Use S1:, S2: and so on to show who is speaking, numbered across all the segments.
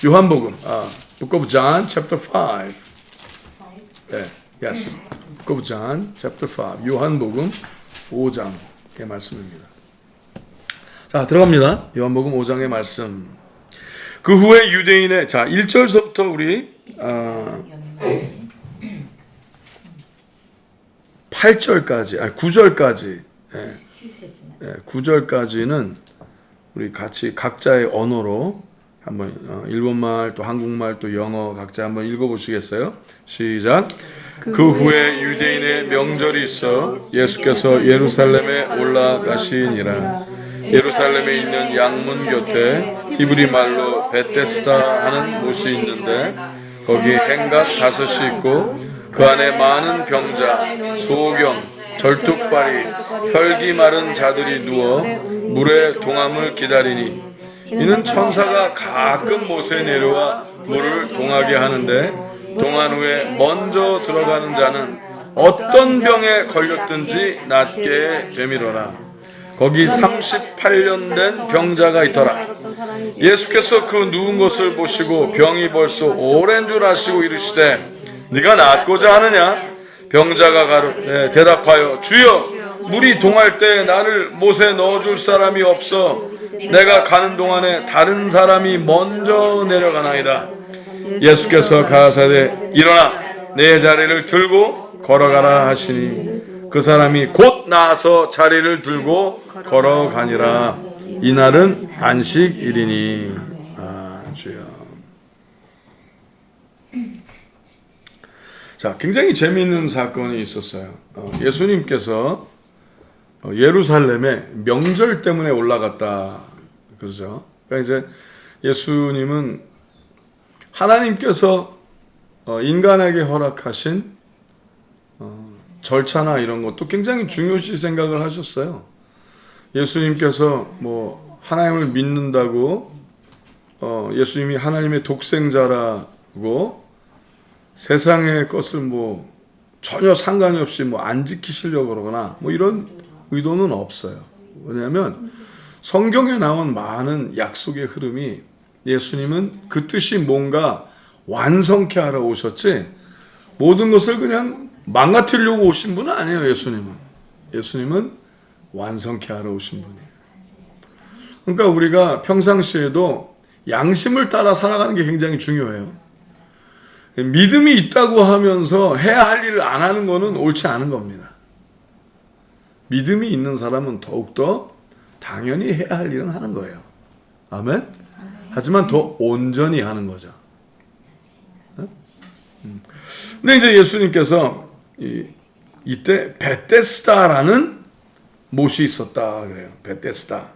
S1: 요한복음, Book of John, chapter 5. 네, yes. Book of John, chapter 5. 요한복음 5장의 말씀입니다. 자, 들어갑니다. 요한복음 5장의 말씀. 그 후에 유대인의, 자, 1절서부터 우리 8절까지, 9절까지, 9절까지는 우리 같이 각자의 언어로 한번 일본말 또 한국말 또 영어 각자 한번 읽어보시겠어요? 시작. 그 후에 유대인의 명절이 있어 예수께서 예루살렘에 올라가시니라. 예루살렘에 있는 양문 곁에 히브리 말로 베데스다 하는 못이 있는데 거기 행각 5이 있고 그 안에 많은 병자, 소경, 절뚝발이, 혈기 마른 자들이 누워 물의 동함을 기다리니 이는 천사가 가끔 못에 내려와 물을 동하게 하는데 동한 후에 먼저 들어가는 자는 어떤 병에 걸렸든지 낫게 되미로라. 거기 38년 된 병자가 있더라. 예수께서 그 누운 것을 보시고 병이 벌써 오랜 줄 아시고 이르시되 네가 낫고자 하느냐? 병자가 대답하여 주여 물이 동할 때 나를 못에 넣어줄 사람이 없어 내가 가는 동안에 다른 사람이 먼저 내려가나이다. 예수께서 가라사대 일어나 내 자리를 들고 걸어가라 하시니 그 사람이 곧 나아서 자리를 들고 걸어가니라. 이날은 안식일이니. 주여. 자, 굉장히 재미있는 사건이 있었어요. 예수님께서 예루살렘에 명절 때문에 올라갔다 그러죠. 그러니까 이제 예수님은 하나님께서 인간에게 허락하신 절차나 이런 것도 굉장히 중요시 생각을 하셨어요. 예수님께서 뭐 하나님을 믿는다고 예수님이 하나님의 독생자라고 세상의 것을 뭐 전혀 상관이 없이 뭐 안 지키시려고 그러거나 뭐 이런 의도는 없어요. 왜냐하면 성경에 나온 많은 약속의 흐름이 예수님은 그 뜻이 뭔가 완성케 하러 오셨지 모든 것을 그냥 망가뜨리려고 오신 분은 아니에요. 예수님은 완성케 하러 오신 분이에요. 그러니까 우리가 평상시에도 양심을 따라 살아가는 게 굉장히 중요해요. 믿음이 있다고 하면서 해야 할 일을 안 하는 거는 옳지 않은 겁니다. 믿음이 있는 사람은 더욱더 당연히 해야 할 일은 하는 거예요. 아멘? 하지만 더 온전히 하는 거죠. 근데 이제 예수님께서 이때 베데스다라는 못이 있었다 그래요. 베데스다.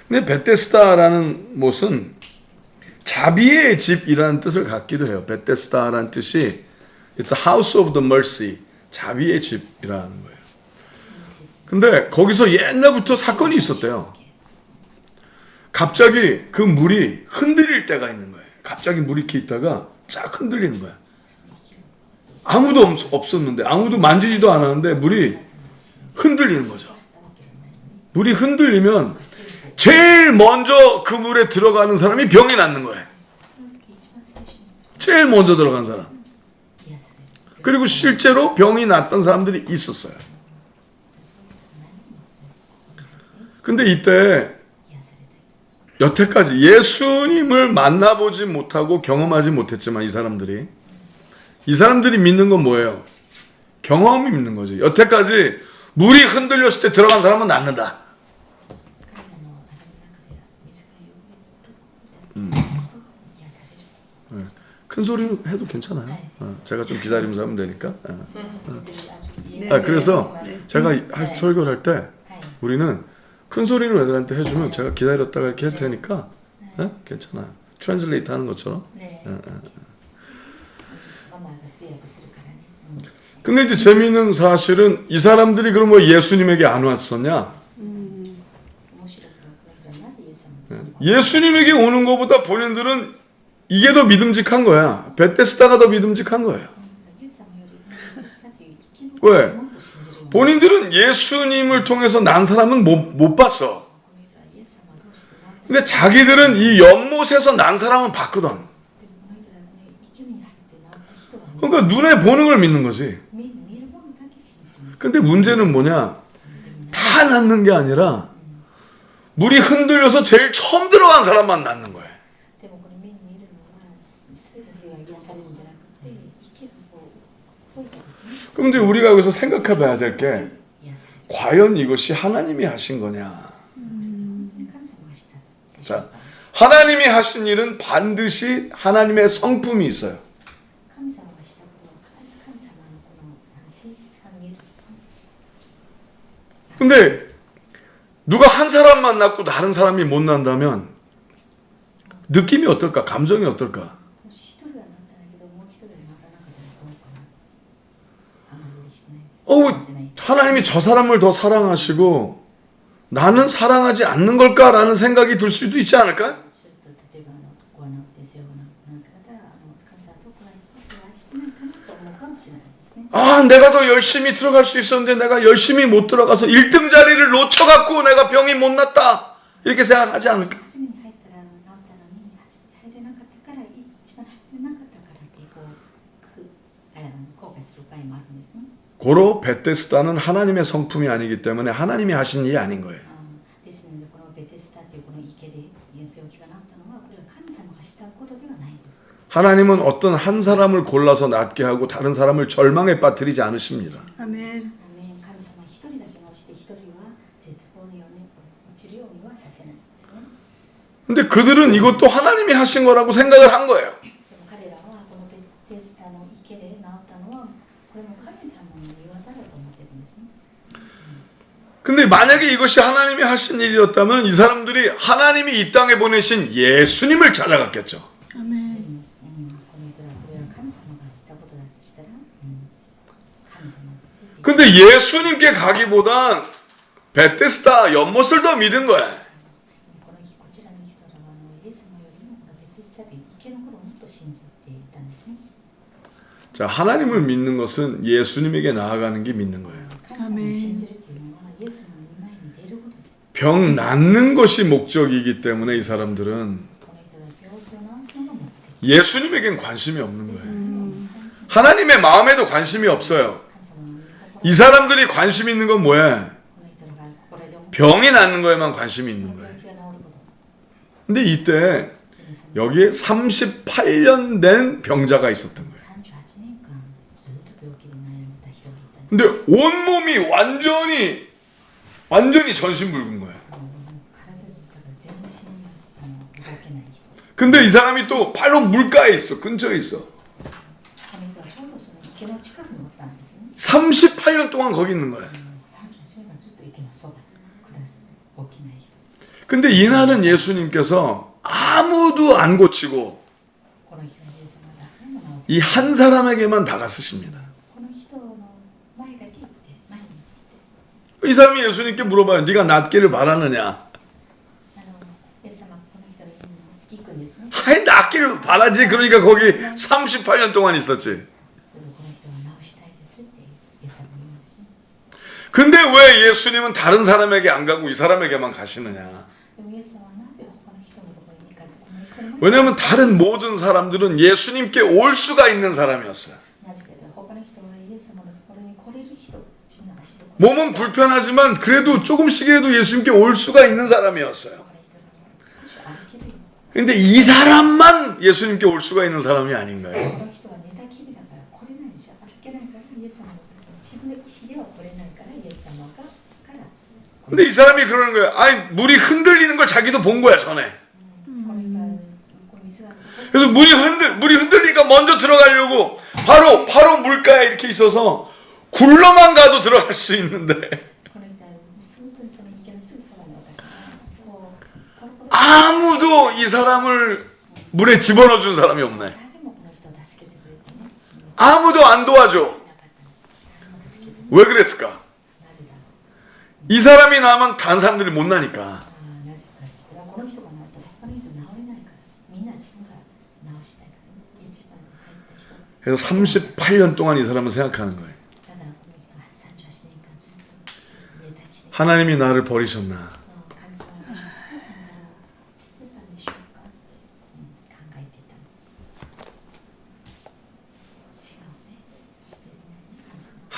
S1: 근데 베데스다라는 못은 자비의 집이라는 뜻을 갖기도 해요. 베데스다라는 뜻이 It's a house of the mercy. 자비의 집이라는 거예요. 근데 거기서 옛날부터 사건이 있었대요. 갑자기 그 물이 흔들릴 때가 있는 거예요. 갑자기 물이 이렇게 있다가 쫙 흔들리는 거야. 아무도 없었는데 아무도 만지지도 않았는데 물이 흔들리는 거죠. 물이 흔들리면 제일 먼저 그 물에 들어가는 사람이 병이 낫는 거예요. 제일 먼저 들어간 사람. 그리고 실제로 병이 낫던 사람들이 있었어요. 근데 이때 여태까지 예수님을 만나보지 못하고 경험하지 못했지만 이 사람들이 믿는 건 뭐예요? 경험이 믿는 거지. 여태까지 물이 흔들렸을 때 들어간 사람은 낫는다. 큰 소리로 해도 괜찮아요. 제가 좀 기다리면서 하면 되니까. 그래서 제가 설교를 할 때 우리는 큰 소리로 애들한테 해주면 제가 기다렸다가 이렇게 해도 되니까 괜찮아요. 트랜슬레이트 하는 것처럼. 근데 이제 재미있는 사실은 이 사람들이 그럼 뭐 예수님에게 안 왔었냐? 예수님에게 오는 것보다 본인들은 이게 더 믿음직한 거야. 베데스다가 더 믿음직한 거예요. 왜? 본인들은 예수님을 통해서 난 사람은 못 봤어. 근데 자기들은 이 연못에서 난 사람은 봤거든.
S2: でもこの人らね、池に入って治った人はね、
S1: 그러니까 눈에 보는 걸 믿는 거지.
S2: 目に見えるものだけ信じてます。
S1: 근데 문제는 뭐냐? 다 낫는 게 아니라 물이 흔들려서 제일 처음 들어간 사람만 낫는 거예요.
S2: でもこれ目に見えるのは、全ての人が癒されるんじゃなくて、池がこう、吹いた時に
S1: 그런데 우리가 여기서 생각해 봐야 될 게
S2: 癒される。
S1: 과연 이것이 하나님이 하신 거냐?
S2: 本当に神様がしたでしょう
S1: 자,
S2: か。
S1: 하나님이 하신 일은 반드시 하나님의 성품이 있어요.
S2: 神様がしたことは必ず神様のこの真実が見えるんですね。
S1: 근데 누가 한 사람만 낫고 다른 사람이 못 난다면 느낌이 어떨까? 감정이 어떨까?
S2: もし一人はなったんだけど、もう一人はならなかったらどうかな。あまり嬉しくないです。
S1: 어우,
S2: なってない。
S1: 하나님이 저 사람을 더 사랑하시고 나는 사랑하지 않는 걸까라는 생각이 들 수도 있지 않을까?
S2: ちょっと例えばここはなくて背負うなんかだったら神様とこないして世話してないかなと思うかもしれないですね。
S1: 아, 내가 더 열심히 들어갈 수 있었는데 내가 열심히 못 들어가서 1등 자리를 놓쳐갖고 내가 병이 못 났다. 이렇게 생각하지 않을까?
S2: 初めに入ったら治ったのに初めて入れなかったから一番入ってなかったからってこう後悔する場合もあるんですね。
S1: 고로 베데스다는 하나님의 성품이 아니기 때문에 하나님이 하신 일이 아닌 거예요.
S2: ですのでこのベテスタっていうこの池で病気が治ったのはこれは神様がしたことではないです。
S1: 하나님은 어떤 한 사람을 골라서 낫게 하고 다른 사람을 절망에 빠뜨리지 않으십니다.
S3: 아멘.
S2: 神様一人だけ治して一人は絶望に落ちるようにはさせないんですね。
S1: 근데 그들은 이것도 하나님이 하신 거라고 생각을 한 거예요.
S2: でも彼らはこのベテスタの池で治ったのはこれも神様の御業だと思ってるんですね。
S1: 근데 만약에 이것이 하나님이 하신 일이었다면 이 사람들이 하나님이 이 땅에 보내신 예수님을 찾아갔겠죠.
S3: 아멘.
S2: この人らこれは神様がしたことだとしたら、神様がついている。
S1: 근데 예수님께 가기보단 베데스다 연못을 더 믿은 거야.
S2: こちらの人らはイエス様よりもこのベテスタで池のことをもっと信じていたんですね。
S1: 자, 하나님을 믿는 것은 예수님에게 나아가는 게 믿는 거예요.
S2: 神様を信じるというのはイエス様の前に出ることです。
S1: 병 낫는 것이 목적이기 때문에 이 사람들은
S2: この人は病気を治すのが目的。
S1: 예수님에겐 관심이 없는 거예요.
S2: 神様
S1: 하나님의 마음에도 관심이 없어요.
S2: の御心
S1: 이 사람들이 관심 있는 건 뭐야?
S2: この人らが心で思う
S1: 병이 낫는 거에만 관심이 있는 거예요.
S2: 病気が治ること。
S1: 근데 이때
S2: でもその
S1: 여기에 38년 된 병자가 있었던 거예요.
S2: 38年間ずっと病気で悩んでた人がいたんです。
S1: 근데 온몸이 완전히 전신불근 거예요.
S2: 体自体が全身動けない人。
S1: 근데 이 사람이 또 바로 물가에 있어. 근처에 있어.
S2: この人はちょうどその池の近くにおったんですね。
S1: 38년 동안 거기 있는 거예요.
S2: 38年間ずっと池のそばに暮らす動けない人。
S1: 근데 이날은 예수님께서 아무도 안 고치고
S2: この日はイエス様が誰も治せ
S1: 이 한 사람에게만 다가서십니다.
S2: この人の前だけ行って前に行って
S1: 이 사람이 예수님께 물어봐요. 네가 낫기를 바라느냐?
S2: イエス様がこの人に聞くんですね。
S1: 아이 낫기를 바라지. 그러니까 거기 38년 동안 있었지.
S2: それでこの人は治したいですってイエス様が言うんですね。
S1: 근데 왜 예수님은 다른 사람에게 안 가고 이 사람에게만 가시느냐?
S2: でもイエス様はなぜ他の人のところに行かずこの人の前に
S1: 왜냐하면 다른 모든 사람들은 예수님께 올 수가 있는 사람이었어요.
S2: なぜかというと他の人はイエス様のところに来れる人、自分の足で来れる
S1: 몸은 불편하지만 그래도 조금씩이라도 예수님께 올 수가 있는 사람이었어요.
S2: この人が少し歩けるような
S1: 근데 이 사람만 예수님께 올 수가 있는 사람이 아닌가요?
S2: この人は寝たきりだから来れないでしょ。歩けないからイエス様のところに自分の意思では来れないからイエス様がから
S1: 근데 이 사람이 그러는 거예요. 아니 물이 흔들리는 걸 자기도 본 거야 전에.
S2: この人はこの水が
S1: 그래서 물이 흔들리니까 먼저 들어가려고 바로 물가에 이렇게 있어서 굴러만 가도 들어갈 수 있는데
S2: この人は本当にその池のすぐそばにおったからこうコロコロ
S1: 아무도 이 사람을 물에 집어넣어 준 사람이 없네.
S2: 誰もこの人を助けてくれてね
S1: 아무도 안 도와줘.
S2: なかったんです。誰も助けてくれ
S1: 왜 그랬을까?
S2: なぜだろう。
S1: 이 사람이 나면 다른 사람들이 못 나니까.
S2: なぜかって言ったらこの人がなったら他の人治れないからみんな自分が治したいから、ね、一番入った人
S1: 그래서 38년 동안 이 사람은 생각하는 거예요.
S2: だからこの人は38年間ずっと寝たきり
S1: 하나님이 나를 버리셨나?
S2: 神様が私を捨てたんだろう捨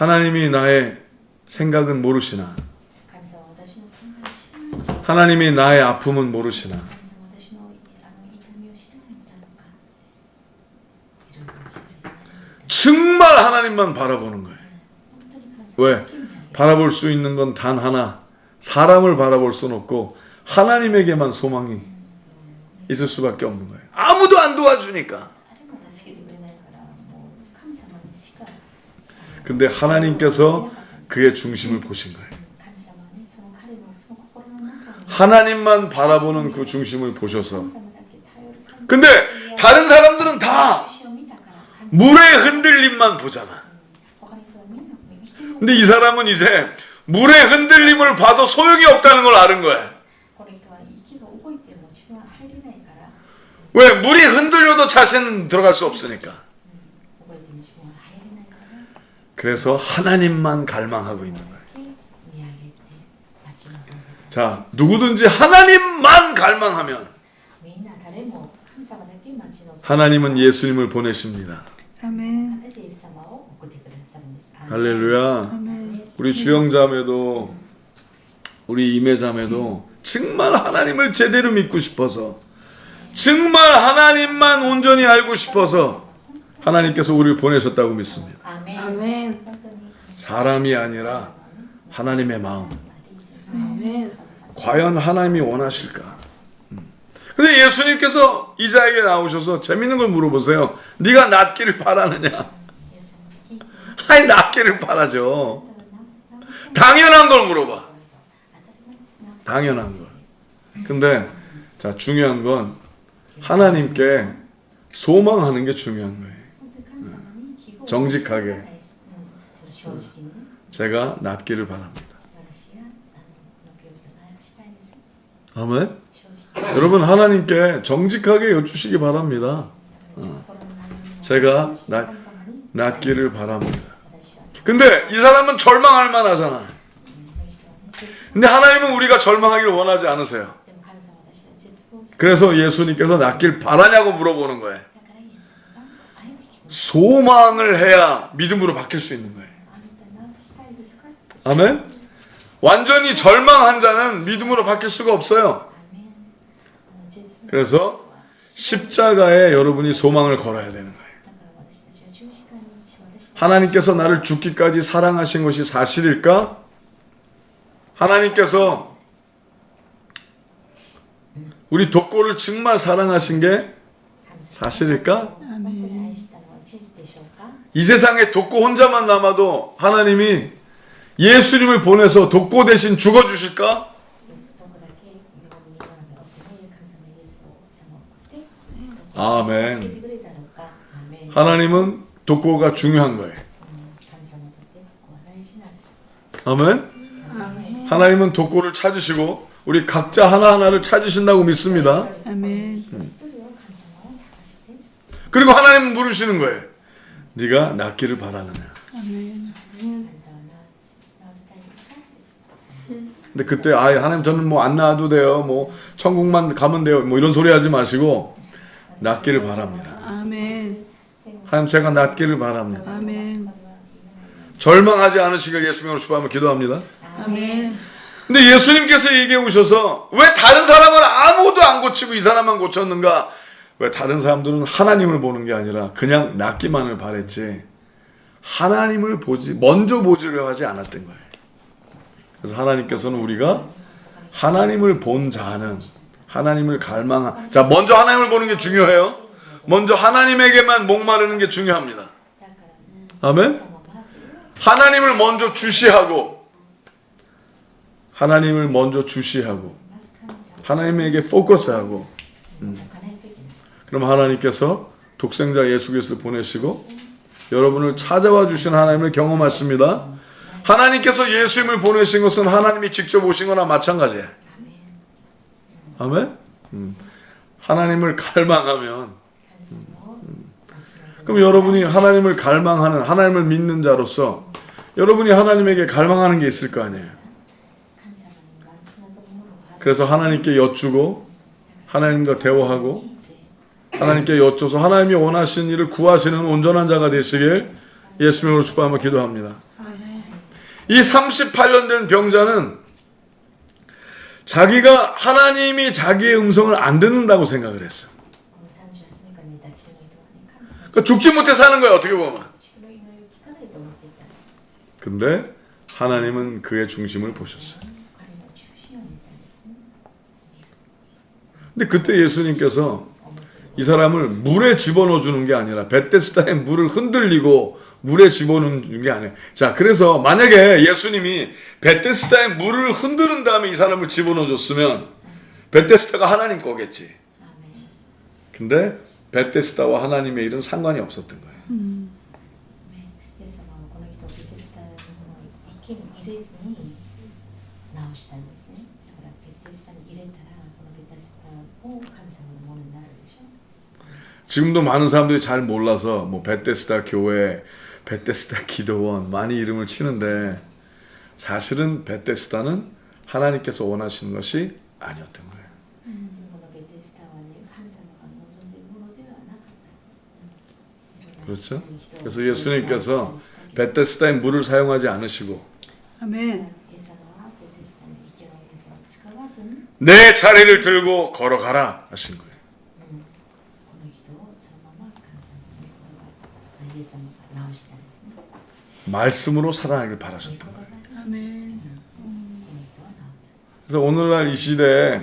S1: 하나님이 나의 생각은 모르시나?
S2: 神様は私の考えを知らないんじゃないか。
S1: 하나님이 나의 아픔은 모르시나?
S2: 神様は私の痛みを知らないんだろうか。いろいろ一人言われるんだ。
S1: 정말 하나님만 바라보는 거예요.
S2: 本当に神様
S1: 왜?
S2: だけを見上げる。
S1: 바라볼 수 있는 건 단 하나. 사람을 바라볼 수는 없고 하나님에게만 소망이 있을 수밖에 없는 거예요. 아무도 안 도와주니까.
S2: 誰も助けてくれないから、もう神様にしか。
S1: 근데 하나님께서 그의 중심을 보신 거예요.
S2: 神様はね、その彼のその心の中に。
S1: 하나님만 바라보는 그 중심을 보셔서.
S2: 神様だけ頼る神様。
S1: 근데 다른 사람들은 다
S2: 主を見たから神様。
S1: 물의 흔들림만 보잖아.
S2: 他の人はみんな生きる。
S1: 근데 이 사람은 이제 물의 흔들림을 봐도 소용이 없다는 걸 아는 거야.
S2: この人は息が動いても自分は入れないから。
S1: 왜? 물이 흔들려도 자신은 들어갈 수 없으니까.
S2: 動いても自分は入れないから。
S1: 그래서 하나님만 갈망하고 있는 거예요.
S2: 見上げて待ち望んで。
S1: 자, 누구든지 하나님만 갈망하면
S2: みんな誰も神様だけ待ち望んで。
S1: 하나님은 예수님을 보내십니다.
S3: 아멘.
S2: イエス様を送ってくださるんです。
S1: 할렐루야.
S3: 아멘.
S1: 우리 주영자매도 우리 이매자매도 정말 하나님을 제대로 믿고 싶어서 정말 하나님만 온전히 알고 싶어서 하나님께서 우리를 보내셨다고 믿습니다.
S2: 아멘.
S3: 아멘.
S2: 本当に
S1: 사람이 아니라 하나님의 마음.
S3: 아멘.
S1: 과연 하나님이 원하실까? 근데 예수님께서 이자에게 나오셔서 재밌는 걸 물어보세요. 네가 낫기를 바라느냐? 아니 낫기를 바라죠. 당연한 걸 물어봐. 당연한 걸. 근데 자 중요한 건 하나님께 소망하는 게 중요한 거예요. 정직하게 제가 낫기를 바랍니다. 아멘. 여러분 하나님께 정직하게 여쭈시기 바랍니다. 제가 낫기를 바랍니다. 근데 이 사람은 절망할 만하잖아. 근데 하나님은 우리가 절망하기를 원하지 않으세요. 그래서 예수님께서 낫길 바라냐고 물어보는 거예요. 소망을 해야 믿음으로 바뀔 수 있는 거예요. 아멘. 완전히 절망한 자는 믿음으로 바뀔 수가 없어요. 그래서 십자가에 여러분이 소망을 걸어야 되는 거예요. 하나님께서 나를 죽기까지 사랑하신 것이 사실일까? 하나님께서 우리 독고를 정말 사랑하신 게 사실일까? 이 세상에 독고 혼자만 남아도 하나님이 예수님을 보내서 독고 대신 죽어주실까? 아멘. 하나님은 독고가 중요한 거예요. 아멘. 하나님은 독고를 찾으시고 우리 각자 하나하나를 찾으신다고 믿습니다.
S3: 아멘.
S1: 그리고 하나님은 물으시는 거예요. 네가 낫기를 바라느냐.
S3: 아멘.
S1: 근데 그때 아예 하나님 저는 뭐 안 나와도 돼요. 뭐 천국만 가면 돼요. 뭐 이런 소리 하지 마시고 낫기를 바랍니다.
S3: 아멘.
S1: 하나님 제가 낫기를 바랍니다.
S3: 아멘.
S1: 절망하지 않으시길 예수님으로 축복하며 기도합니다.
S3: 아멘.
S1: 근데 예수님께서 얘기해 오셔서 왜 다른 사람은 아무도 안 고치고 이 사람만 고쳤는가? 왜 다른 사람들은 하나님을 보는 게 아니라 그냥 낫기만을 바랬지 하나님을 먼저 보지를 하지 않았던 거예요. 그래서 하나님께서는 우리가 하나님을 본 자는 하나님을 자 먼저 하나님을 보는 게 중요해요. 먼저 하나님에게만 목마르는 게 중요합니다. 아멘. 하나님을 먼저 주시하고 하나님에게 포커스하고 그럼 하나님께서 독생자 예수 그리스도를 보내시고 여러분을 찾아와 주신 하나님을 경험하십니다. 하나님께서 예수님을 보내신 것은 하나님이 직접 오신 거나 마찬가지예요. 아멘. 하나님을 갈망하면 그럼 여러분이 하나님을 갈망하는 하나님을 믿는 자로서 여러분이 하나님에게 갈망하는 게 있을 거 아니에요. 그래서 하나님께 여쭈고 하나님과 대화하고 하나님께 여쭤서 하나님이 원하시는 일을 구하시는 온전한 자가 되시길 예수님으로 축복하며 기도합니다. 이 38년 된 병자는 자기가 하나님이 자기의 음성을 안 듣는다고 생각을 했어.
S2: 38年間寝たきりの人はね、神様の
S1: 그러니까 죽지 못해 사는 거야, 어떻게 보면.
S2: 地球の祈りを聞かないと思っていた。
S1: 근데 하나님은 그의 중심을 보셨어요.
S2: 彼の中心を見たんですね。
S1: 근데 그때 예수님께서 이 사람을 물에 집어넣어 주는 게 아니라 베데스다의 물을 흔들리고 물에 집어넣는 게 아니에요. 자, 그래서 만약에 예수님이 베데스다의 물을 흔드는 다음에 이 사람을 집어넣어 줬으면 베데스다가 하나님 거겠지.
S2: アーメン。
S1: 근데 베데스다와 하나님의 일은 상관이 없었던 거예요.
S2: イエス様はこの人をベテスタの方に一見入れずに直したんですね。だからベテスタに入れたらこのベテスタも神様のものになるでしょ。
S1: 지금도 많은 사람들이 잘 몰라서 뭐 베데스다 교회, 베데스다 기도원 많이 이름을 치는데 사실은 베데스다는 하나님께서 원하시는 것이 아니었던 거예요.
S2: このベテスタはね、神様が望んでいるものではなかったんです。
S1: 그렇죠? 그래서 예수님께서 베데스다의 물을 사용하지 않으시고
S3: アメン。
S2: イエス様はベテスタの池の水を使わずに、
S1: 내 자리를 들고 걸어가라 하신 거예요.
S2: この人をそのまま神様の御言葉、イエス様が直したんですね。
S1: 말씀으로 살아나길
S2: 御言
S1: 바라셨던
S2: 葉
S1: 거예요.
S3: アメン。
S2: この人は直った。
S1: 그래서 오늘날 이 시대에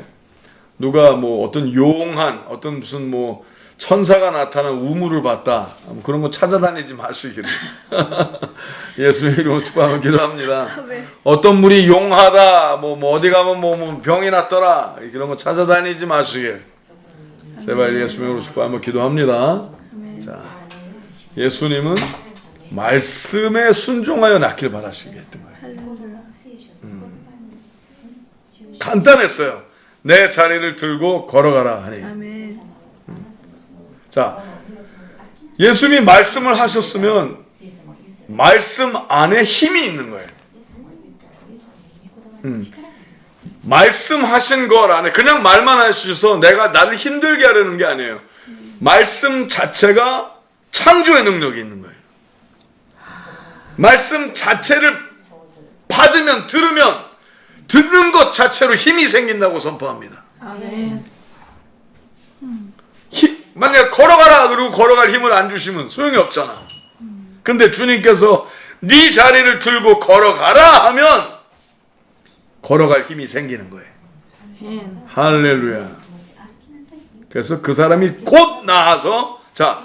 S1: 누가 뭐 어떤 용한 어떤 무슨 뭐 천사가 나타난 우물을 봤다 뭐 그런 거 찾아다니지 마시기를. 예수의 이름으로 축복하며 기도합니다. 어떤 물이 용하다 뭐 어디 가면 뭐 병이 났더라 이런 거 찾아다니지 마시길. 제발 예수의 이름으로 축복하며 기도합니다. 자, 예수님은 말씀에 순종하여 낳길 바라시게 했던 거예요.
S2: 聖書の言葉に中心
S1: 간단했어요. 내 자리를 들고 걸어가라 하니.
S3: アメン。
S1: 자, 예수님이 말씀을 하셨으면
S2: イエス様が言った
S1: 말씀 안에 힘이 있는 거예요.
S2: イエス様が言ったらイエス様の御言葉に力があります。
S1: 말씀하신 것 안에 그냥 말만 하셔서 내가 나를 힘들게 하려는 게 아니에요. 말씀 자체가 창조의 능력이 있는 거예요. 말씀 자체를
S2: そうする。
S1: 받으면 들으면 듣는 것 자체로 힘이 생긴다고 선포합니다.
S3: アメン。
S1: 만약에 걸어가라 그러고 걸어갈 힘을 안 주시면 소용이 없잖아. 근데 주님께서 네 자리를 들고 걸어가라 하면 걸어갈 힘이 생기는 거예요.
S3: アメン。
S1: 할렐루야.
S2: 歩きなさいって言う。
S1: 그래서 그 사람이 곧 나와서 자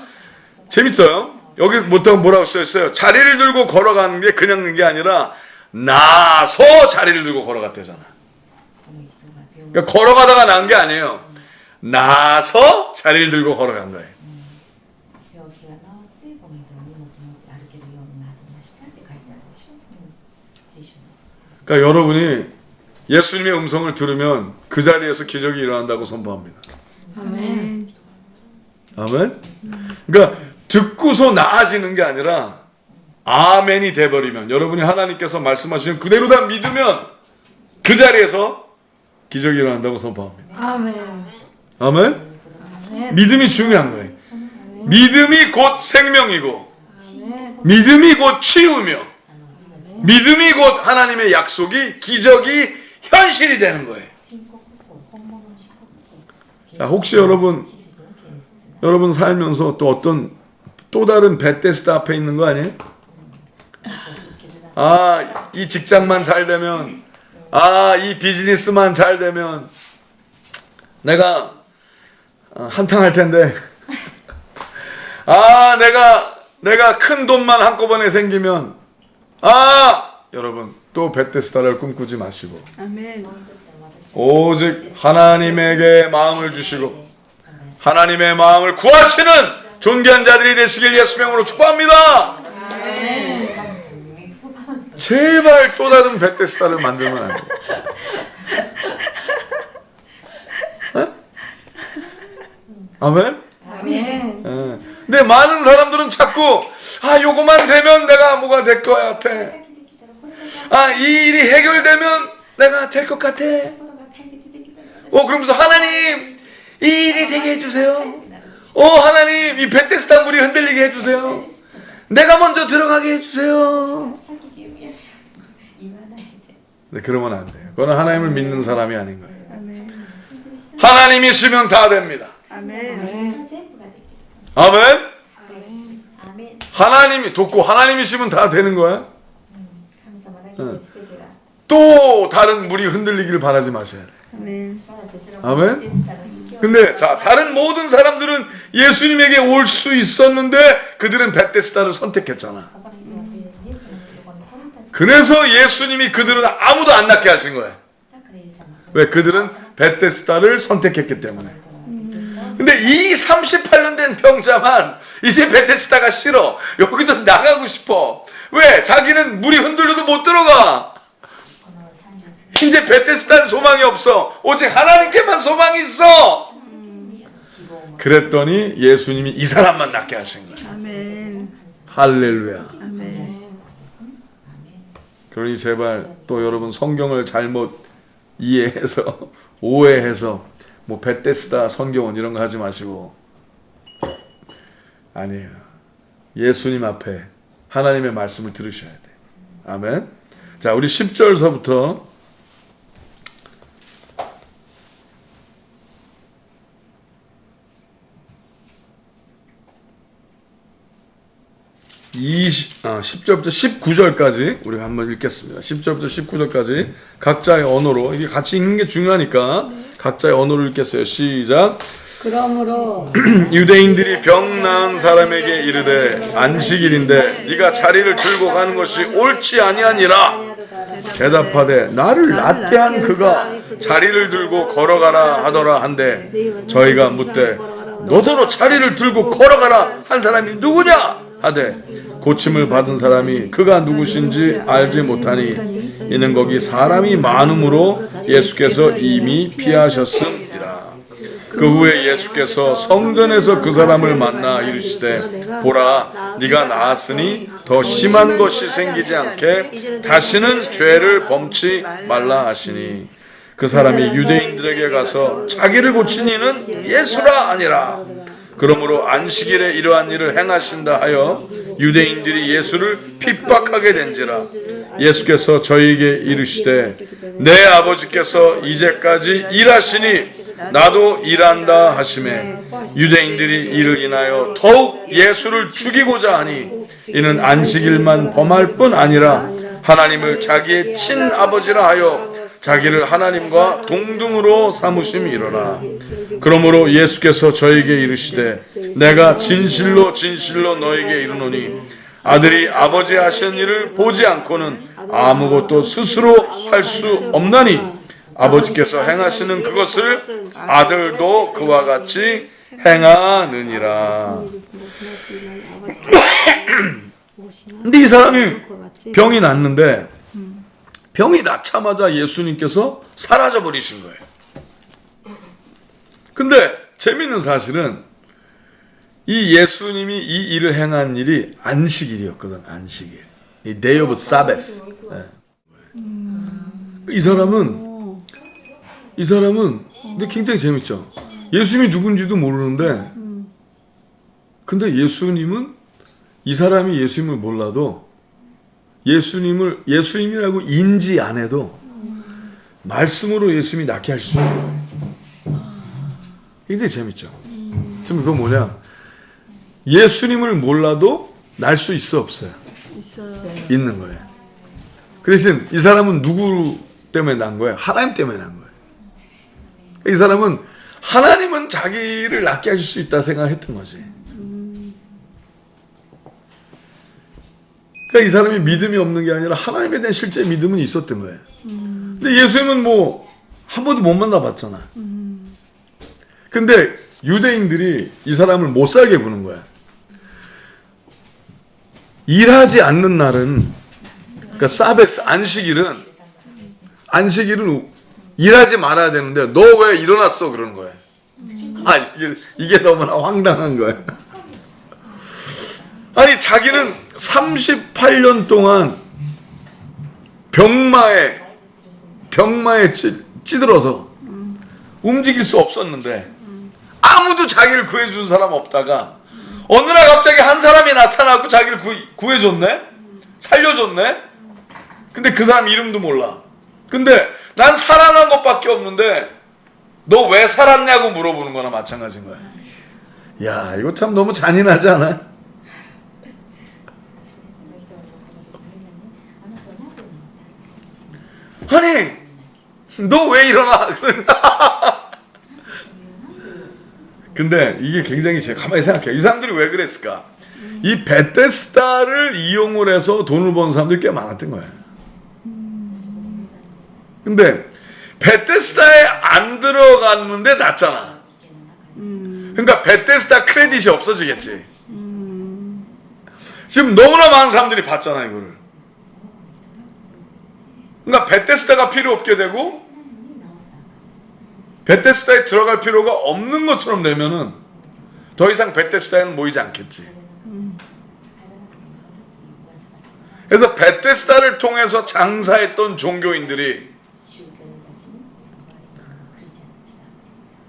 S1: 재밌어요. 여기 뭐라고 써있어요. 자리를 들고 걸어가는 게 그냥 게 아니라 나서 자리를 들고 걸어갔대잖아.
S2: この人が病気
S1: 그러니까 걸어가다가 난 게 아니에요. 나서 자리를 들고 걸어간 거예요.
S2: 病気が治ってこの人が荷物持って歩けるようになりましたって書いてあるでしょ。聖書に。
S1: 그러니까 여러분이 예수님의 음성을 들으면 그 자리에서 기적이 일어난다고 선포합니다.
S3: アメン。
S1: 아멘. 그러니까 듣고서 나아지는 게 아니라 아멘이 돼버리면 여러분이 하나님께서 말씀하시는 그대로 다 믿으면 그 자리에서 기적이 일어난다고 선포합니다.
S3: アメン。
S1: 아멘.
S3: アメン。
S1: 믿음이 중요한 거예요. 믿음이 곧 생명이고
S3: アメン。
S1: 믿음이 곧 치유며 믿음이 곧 하나님의 약속이 기적이 현실이 되는 거예요.
S2: 信仰こそ本物の信仰こそ
S1: 자, 혹시 여러분
S2: 奇跡の建設な
S1: 여러분 살면서 또 어떤 또 다른 베데스다 앞에 있는 거 아니에요?
S2: 受けるな
S1: 아, 이 직장만 잘 되면 아, 이 비즈니스만 잘 되면 내가 한탕할 텐데 아, 내가 큰 돈만 한꺼번에 생기면 아, 여러분 또 베데스다를 꿈꾸지 마시고
S3: アメン。
S1: 오직 하나님에게 마음을 주시고 하나님의 마음을 구하시는 존귀한 자들이 되시길 예수 명으로 축복합니다. 제발 또 다른 베데스다를 만들면 안 돼요. 어? 아멘?
S3: アメン。
S1: 예. 근데 많은 사람들은 자꾸 요거만 되면 내가 뭐가 될 것 같아. 이 일이 해결되면 내가 될 것 같아. 그러면서 하나님 이 일이 되게 해주세요. 하나님 이 베데스다 물이 흔들리게 해주세요. 내가 먼저 들어가게 해주세요. 네, 그러면 안 돼요. 그거는 하나님을 믿는 사람이 아닌 거예요.
S3: 아멘.
S1: 하나님이시면 다 됩니다.
S3: 아멘.
S2: 全部ができる。
S1: 아멘.
S2: アーメン。
S1: 하나님이 돕고 하나님이시면 다 되는 거야.
S2: 神様だけで全てが。
S1: 또 다른 물이 흔들리기를 바라지 마셔야 돼.
S3: 아멘.
S2: まだ別の
S1: 아멘.
S2: ベテスタの秘境
S1: 근데 자, 다른 모든 사람들은 예수님에게 올 수 있었는데 그들은 베데스다를 선택했잖아.
S2: 他の人はイエスのところに来れた。
S1: 그래서 예수님이 그들은 아무도 안 낫게 하신 거야.
S2: だからイエス様が
S1: 왜? 그들은 베데스다를 선택했기 때문에. 근데 이 38년 된 병자만 이제 베데스다가 싫어. 여기도 나가고 싶어. 왜? 자기는 물이 흔들려도 못 들어가.
S2: この30
S1: 이제 베데스다는 소망이 없어. 오직 하나님께만 소망이 있어.
S2: 希望を持って
S1: 그랬더니 예수님이 이 사람만 낫게 하신 거야.
S3: 아멘.
S1: 할렐루야.
S3: 아멘.
S1: 그러니 제발 또 여러분 성경을 잘못 이해해서 오해해서 뭐 베데스다 성경은 이런 거 하지 마시고 아니에요. 예수님 앞에 하나님의 말씀을 들으셔야 돼. 아멘. 자, 우리 10절서부터 10절부터 19절까지 우리가 한번 읽겠습니다. 10절부터 19절까지 각자의 언어로, 이게 같이 읽는 게 중요하니까 각자의 언어로 읽겠어요. 시작.
S3: 그러므로
S1: 유대인들이 병 나은 사람에게 이르되 안식일인데 네가 자리를 들고 가는 것이 옳지 아니하니라. 대답하되 나를 낫게 한 그가 자리를 들고 걸어가라 하더라 한데 저희가 묻되 너더러 자리를 들고 걸어가라 한 사람이 누구냐 하되 고침을 받은 사람이 그가 누구신지 알지 못하니 이는 거기 사람이 많음으로 예수께서 이미 피하셨음이라. 그 후에 예수께서 성전에서 그 사람을 만나 이르시되 보라 네가 나았으니 더 심한 것이 생기지 않게 다시는 죄를 범치 말라 하시니 그 사람이 유대인들에게 가서 자기를 고친 이는 예수라 아니라. 그러므로 안식일에 이러한 일을 행하신다 하여 유대인들이 예수를 핍박하게 된지라. 예수께서 저희에게 이르시되 내 아버지께서 이제까지 일하시니 나도 일한다 하시매 유대인들이 이를 인하여 더욱 예수를 죽이고자 하니 이는 안식일만 범할 뿐 아니라 하나님을 자기의 친아버지라 하여 자기를 하나님과 동등으로 삼으심이로라. 그러므로 예수께서 저에게 이르시되 내가 진실로 진실로 너에게 이르노니 아들이 아버지 하신 일을 보지 않고는 아무것도 스스로 할 수 없나니 아버지께서 행하시는 그것을 아들도 그와 같이 행하느니라. 근데 이 사람이 병이 났는데 병이 낫자마자 예수님께서 사라져 버리신 거예요. 근데 재밌는 사실은 이 예수님이 이 일을 행한 일이 안식일이었거든. 안식일. 이 Day of Sabbath. 네. 이 사람은 근데 굉장히 재밌죠. 예수님이 누군지도 모르는데 근데 예수님은 이 사람이 예수님을 몰라도 예수님이라고 인지 안 해도 말씀으로 예수님이 낫게 할 수 있는 거예요. 굉장히 재밌죠. 지금 그건 뭐냐? 예수님을 몰라도 날 수 있어 없어요? 있는 거예요. 그 대신 이 사람은 누구 때문에 난 거예요? 하나님 때문에 난 거예요. 이 사람은 하나님은 자기를 낫게 하실 수 있다 생각했던 거지. 그러니까 이 사람이 믿음이 없는 게 아니라 하나님에 대한 실제 믿음은 있었던 거예요. 근데 예수님은 뭐 한 번도 못 만나봤잖아. 근데 유대인들이 이 사람을 못 살게 구는 거야. 일하지 않는 날은, 그러니까 사베스, 안식일은 일하지 말아야 되는데 너 왜 일어났어 그러는 거야. 아, 이게 너무나 황당한 거야. 아니 자기는 38년 동안 병마에 찌들어서 움직일 수 없었는데 아무도 자기를 구해준 사람 없다가 어느 날 갑자기 한 사람이 나타나고 자기를 구해줬네? 살려줬네? 근데 그 사람 이름도 몰라. 근데 난 살아난 것밖에 없는데 너 왜 살았냐고 물어보는 거나 마찬가지인 거야. 야, 이거 참 너무 잔인하지 않아?
S2: この人がこのことを言うのに、あなたはなぜ泣いた？
S1: 아니, 너 왜 일어나? 근데 이게 굉장히 제가 가만히 생각해요. 이 사람들이 왜 그랬을까? 이 베데스다를 이용을 해서 돈을 버는 사람들이 꽤 많았던 거예요. 근데 베데스다에 안 들어갔는데 낫잖아. 그러니까 베데스다 크레딧이 없어지겠지. 지금 너무나 많은 사람들이 봤잖아, 이거를. 그러니까 베데스다가 필요 없게 되고 베데스다에 들어갈 필요가 없는 것처럼 되면은 더 이상 베데스다에는 모이지 않겠지. 그래서 베데스다를 통해서 장사했던 종교인들이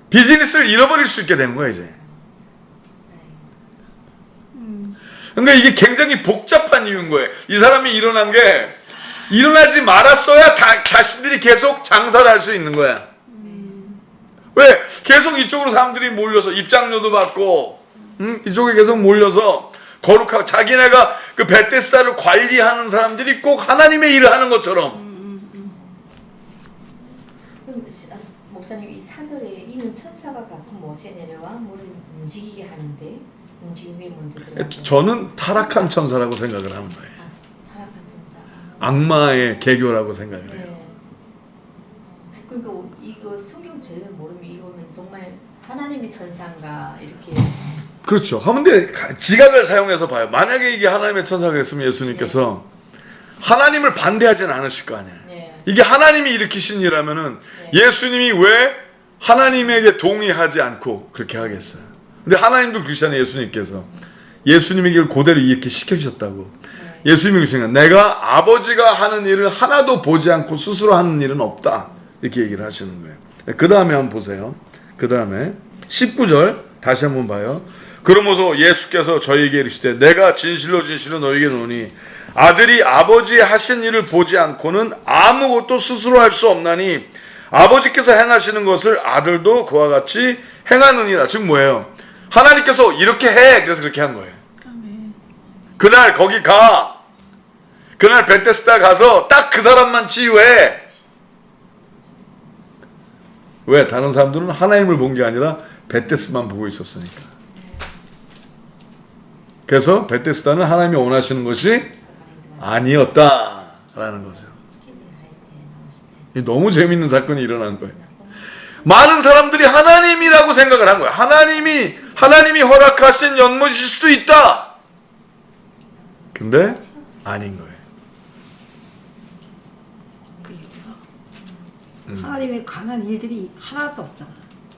S1: 비즈니스를 잃어버릴 수 있게 되는 거야, 이제. 그러니까 이게 굉장히 복잡한 이유인 거예요. 이 사람이 일어난 게 일어나지 말았어야 자신들이 계속 장사를 할 수 있는 거야. 왜? 계속 이쪽으로 사람들이 몰려서 입장료도 받고, 이쪽에 계속 몰려서 거룩하고 자기네가 그 베데스다를 관리하는 사람들이 꼭 하나님의 일을 하는 것처럼.
S2: 그럼 목사님 이 사설에 있는 천사가 가끔 못에 내려와 뭘 움직이게 하는데 움직임이 먼저 들어가요.
S1: 저는 타락한 천사라고 생각을 하는 거예요.
S2: 타락한 천사.
S1: 악마의 개교라고 생각을 해요.
S2: 네. 그러니까 이거 성경 제대로 모르면 이거는 정말 하나님의 천사인가 이렇게.
S1: 그렇죠. 그런데 지각을 사용해서 봐요. 만약에 이게 하나님의 천사가 됐으면 예수님께서 하나님을 반대하진 않으실 거 아니에요.
S2: 네.
S1: 이게 하나님이 일으키신 일이라면은 예수님이 왜 하나님에게 동의하지 않고 그렇게 하겠어요. 근데 하나님도 그러시잖아요. 예수님께서 예수님에게 그대로 이렇게 시켜주셨다고. 예수님이 그러시니까 내가 아버지가 하는 일을 하나도 보지 않고 스스로 하는 일은 없다, 이렇게 얘기를 하시는 거예요. 그 다음에 한번 보세요. 그 다음에 19절 다시 한번 봐요. 그러면서 예수께서 저희에게 이르시되 내가 진실로 진실로 너희에게 이르노니 아들이 아버지의 하신 일을 보지 않고는 아무것도 스스로 할 수 없나니 아버지께서 행하시는 것을 아들도 그와 같이 행하느니라. 지금 뭐예요? 하나님께서 이렇게 해, 그래서 그렇게 한 거예요. 그날 거기 가, 그날 베데스다 가서 딱 그 사람만 치유해. 왜? 다른 사람들은 하나님을 본 게 아니라 베데스만 보고 있었으니까. 그래서 베데스다는 하나님이 원하시는 것이 아니었다라는 거죠. 너무 재밌는 사건이 일어난 거예요. 많은 사람들이 하나님이라고 생각을 한 거예요. 하나님이 허락하신 연못일 수도 있다. 근데 아닌 거예요.
S3: 하나님의 관한 일들이 하나도 없잖아.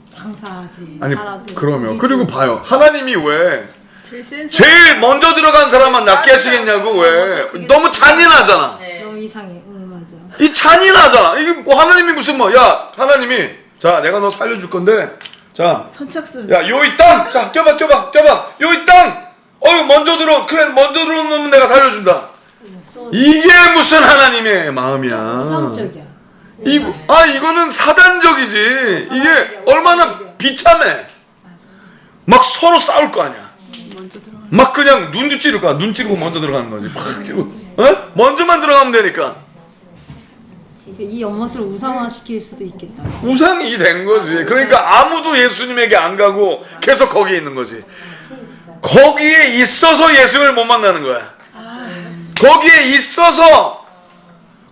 S3: 장사하지.
S1: 아니
S3: 사람들
S1: 그러면
S3: 속이지.
S1: 그리고 봐요. 하나님이 왜
S3: 제일 센
S1: 제일 먼저 들어간 사람만 낫게 하시겠냐고. 왜? 너무 잔인하잖아.
S2: 네.
S3: 너무 이상해. 맞아.
S1: 이 잔인하잖아. 이게 뭐 하나님이 무슨 뭐, 야 하나님이 자 내가 너 살려줄 건데 자
S3: 선착순.
S1: 야 요이 땅 자 뛰어봐 요이 땅 먼저 들어. 그래 먼저 들어오면 내가 살려준다. 이게 무슨 하나님의 마음이야.
S3: 우상적이야.
S1: 이거는 사단적이지. 이게 얼마나 비참해. 막 서로 싸울 거 아니야.
S3: 먼저 들어가.
S1: 막 그냥 눈도 찌를 거야. 눈 찌르고 먼저 들어가는 거지. 팍 찌르고. 먼저만 들어가면 되니까.
S3: 이 연못을 우상화시킬 수도 있겠다.
S1: 우상이 된 거지. 그러니까 아무도 예수님에게 안 가고 계속 거기에 있는 거지. 거기에 있어서 예수님을 못 만나는 거야. 거기에 있어서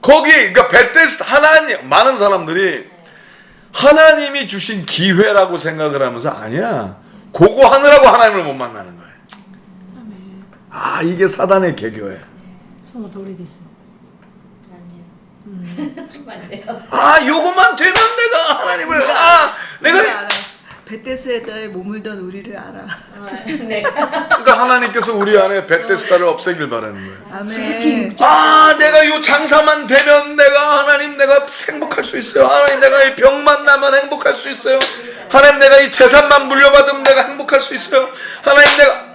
S1: 그러니까 베데스다 하나님 많은 사람들이 하나님이 주신 기회라고 생각을 하면서 아니야. 그거 하느라고 하나님을 못 만나는 거야. 이게 사단의 개교야.
S3: 성도 오래됐어.
S2: 맞네요.
S1: 요것만 되면 내가 하나님을 내가
S4: 알아. 베데스다에 머물던 우리를 알아.
S2: 네.
S1: 그러니까 하나님께서 우리 안에 베데스다를 없애길 바라는 거예요.
S4: 아멘.
S1: 내가 요 장사만 되면 내가 행복할 수 있어요. 하나님 내가 이 병만 나면 행복할 수 있어요. 하나님 내가 이 재산만 물려받으면 내가 행복할 수 있어요. 하나님 내가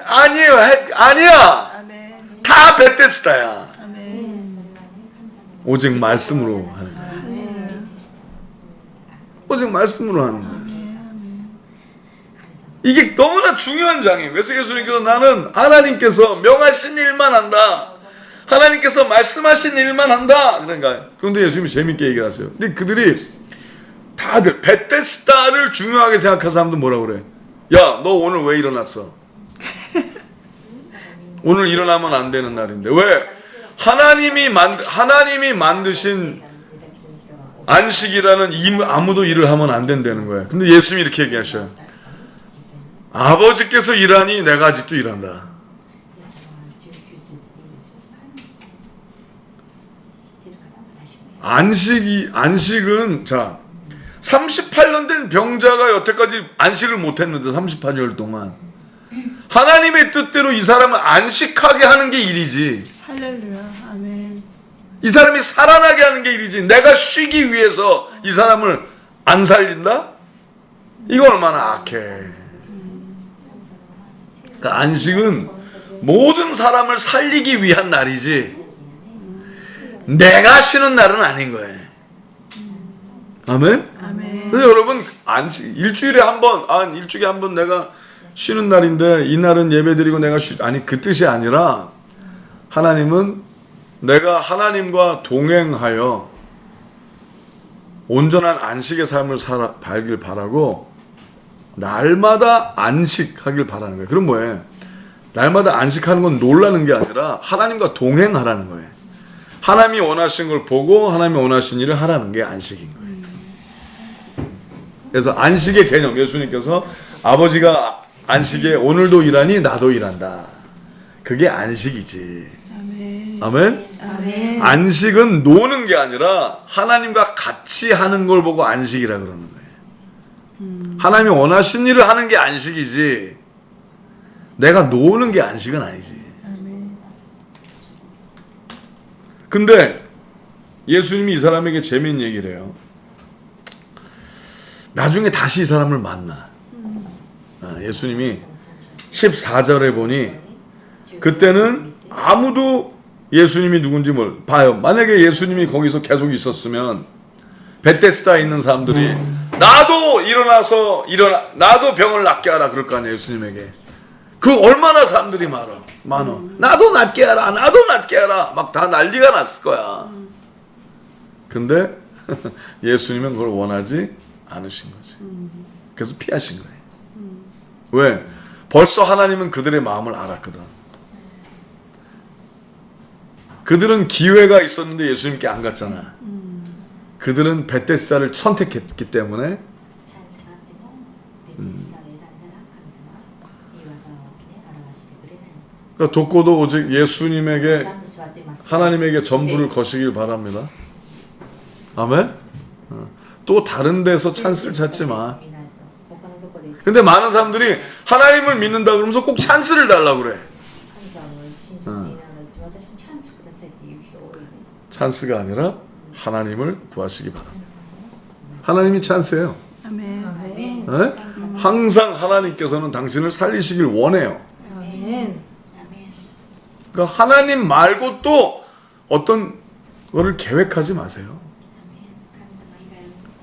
S1: 아니에요. 아니야.
S4: 아멘.
S1: 다 베데스다야.
S4: 아멘.
S1: 오직 말씀으로 하는 거예요. 오직 말씀으로 하는 거예요. 이게 너무나 중요한 장이에요. 그래서 예수님께서 나는 하나님께서 명하신 일만 한다. 하나님께서 말씀하신 일만 한다. 그러니까 그런데 예수님이 재밌게 얘기하세요. 근데 그들이 다들 베데스다를 중요하게 생각하는 사람도 뭐라고 그래? 야, 너 오늘 왜 일어났어? 오늘 일어나면 안 되는 날인데 왜? 하나님이 만드신 안식이라는 아무도 일을 하면 안 된다는 거예요. 근데 예수님이 이렇게 얘기하셔요. 아버지께서 일하니 내가 아직도 일한다. 안식은 자 38년 된 병자가 여태까지 안식을 못했는데 38년 동안 하나님의 뜻대로 이 사람을 안식하게 하는 게 일이지.
S4: 할렐루야. 아멘.
S1: 이 사람이 살아나게 하는 게 일이지. 내가 쉬기 위해서 이 사람을 안 살린다? 이거 얼마나 악해. 그 안식은 모든 사람을 살리기 위한 날이지 내가 쉬는 날은 아닌 거예요. 아멘?
S4: 아멘.
S1: 그래서 여러분 안식 일주일에 한 번 내가 쉬는 날인데 이 날은 예배드리고 내가 아니 그 뜻이 아니라 하나님은 내가 하나님과 동행하여 온전한 안식의 삶을 살길 바라고 날마다 안식하길 바라는 거예요. 그럼 뭐예요? 날마다 안식하는 건 놀라는 게 아니라 하나님과 동행하라는 거예요. 하나님이 원하신 걸 보고 하나님이 원하신 일을 하라는 게 안식인 거예요. 그래서 안식의 개념, 예수님께서 아버지가 안식에 오늘도 일하니 나도 일한다. 그게 안식이지.
S4: 아멘.
S1: 아멘?
S4: 아멘.
S1: 안식은 노는 게 아니라 하나님과 같이 하는 걸 보고 안식이라 그러는 거예요. 하나님이 원하신 일을 하는 게 안식이지 내가 노는 게 안식은 아니지.
S4: 아멘.
S1: 근데 예수님이 이 사람에게 재미있는 얘기를 해요. 나중에 다시 이 사람을 만나. 예수님이 14절에 보니 그때는 아무도 예수님이 누군지 봐요. 만약에 예수님이 거기서 계속 있었으면 베데스다에 있는 사람들이 나도 나도 병을 낫게 하라 그럴 거 아니에요. 예수님에게. 그 얼마나 사람들이 많어. 나도 낫게 하라. 나도 낫게 하라. 막 다 난리가 났을 거야. 근데 예수님은 그걸 원하지 않으신 거지. 그래서 피하신 거예요. 왜? 벌써 하나님은 그들의 마음을 알았거든. 그들은 기회가 있었는데 예수님께 안 갔잖아. 그들은 베데스다를 선택했기 때문에 그러니까 돕고도 오직 예수님에게 하나님에게 전부를 거시길 바랍니다. 아멘? 또 다른 데서 찬스를 찾지 마. 근데 많은 사람들이 하나님을 믿는다 그러면서 꼭 찬스를 달라고 그래. 찬스가 아니라 하나님을 구하시기 바랍니다. 하나님이 찬스예요.
S4: 아멘.
S1: 네? 항상 하나님께서는 당신을 살리시길 원해요.
S3: 아멘.
S1: 그러니까 하나님 말고 또 어떤 거를 계획하지 마세요.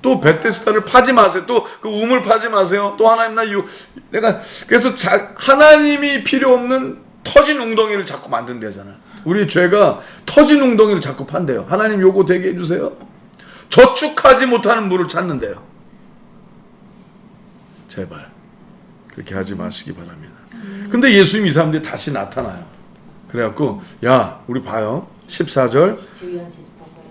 S1: 또 베데스다를 파지 마세요. 또 그 우물 파지 마세요. 또 하나님 내가 그래서 하나님이 필요 없는 터진 웅덩이를 자꾸 만든대잖아. 우리 죄가 터진 웅덩이를 자꾸 판대요. 하나님 요거 되게 해주세요. 저축하지 못하는 물을 찾는데요. 제발 그렇게 하지 마시기 바랍니다. 근데 예수님이 이 사람들이 다시 나타나요. 그래갖고 야 우리 봐요. 14절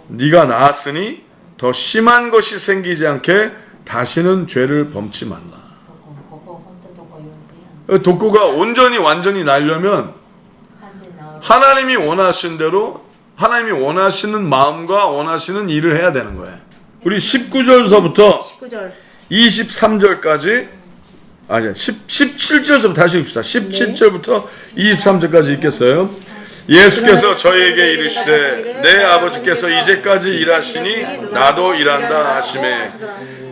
S1: 네가 나았으니 더 심한 것이 생기지 않게 다시는 죄를 범치 말라. 독고가 온전히 완전히 나려면 하나님이 원하신 대로 하나님이 원하시는 마음과 원하시는 일을 해야 되는 거예요. 우리 19절서부터 23절까지 아니 17절부터 다시 읽읍시다. 17절부터 23절까지 읽겠어요. 예수께서 저희에게 이르시되 내 아버지께서 이제까지 일하시니 나도 일한다 하시매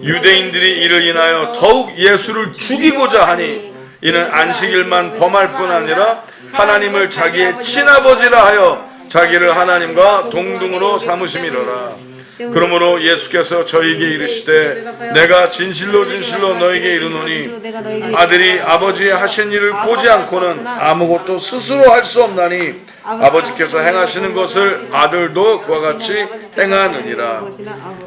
S1: 유대인들이 이를 인하여 더욱 예수를 죽이고자 하니 이는 안식일만 범할 뿐 아니라 하나님을 자기의 친아버지라 하여 자기를 하나님과 동등으로 삼으심이로라. 그러므로 예수께서 저희에게 이르시되 내가 진실로 진실로 너에게 이르노니 아들이 아버지의 하신 일을 보지 않고는 아무것도 스스로 할 수 없나니 아버지께서 행하시는 것을 아들도 그와 같이 행하느니라.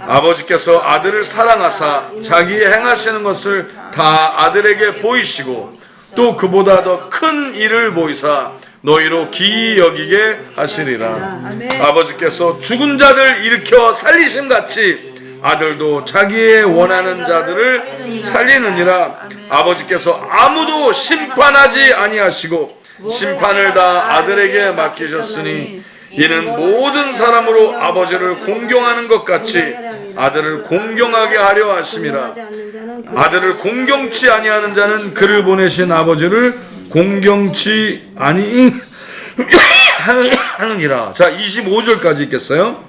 S1: 아버지께서 아들을 사랑하사 자기의 행하시는 것을 다 아들에게 보이시고 또 그보다 더 큰 일을 보이사 너희로 기이 여기게 하시리라. 아버지께서 죽은 자들 일으켜 살리심 같이 아들도 자기의 원하는 자들을 살리느니라. 아버지께서 아무도 심판하지 아니하시고 심판을 다 아들에게 맡기셨으니 이는 모든 사람으로 아버지를 공경하는 것 같이 아들을 공경하게 하려 하심이라. 아들을 공경치 아니하는 자는 그를 보내신 아버지를 공경치 아니하느니라. 자, 25절까지 읽겠어요.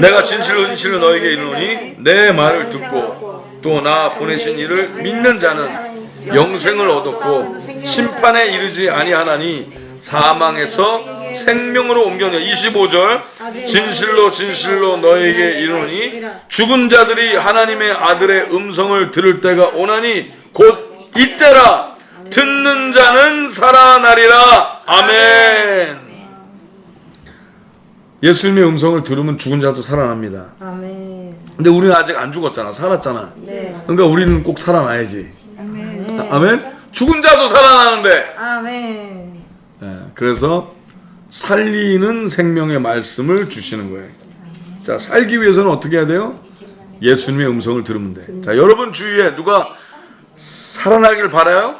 S1: 내가 진실로 진실로 너에게 이르노니 내 말을 듣고 또 나 보내신 이를 믿는 자는 영생을 얻었고 심판에 이르지 아니하나니 사망에서 생명으로 옮겨내. 25절 진실로 진실로 너에게 이르노니 죽은 자들이 하나님의 아들의 음성을 들을 때가 오나니 곧 이때라. 듣는 자는 살아나리라. 아멘. 예수님의 음성을 들으면 죽은 자도 살아납니다.
S3: 아멘.
S1: 근데 우리는 아직 안 죽었잖아. 살았잖아.
S3: 네.
S1: 그러니까 우리는 꼭 살아나야지.
S4: 아멘.
S1: 아멘. 죽은 자도 살아나는데.
S3: 아멘.
S1: 그래서 살리는 생명의 말씀을 주시는 거예요. 자, 살기 위해서는 어떻게 해야 돼요? 예수님의 음성을 들으면 돼. 자, 여러분 주위에 누가 살아나길 바라요?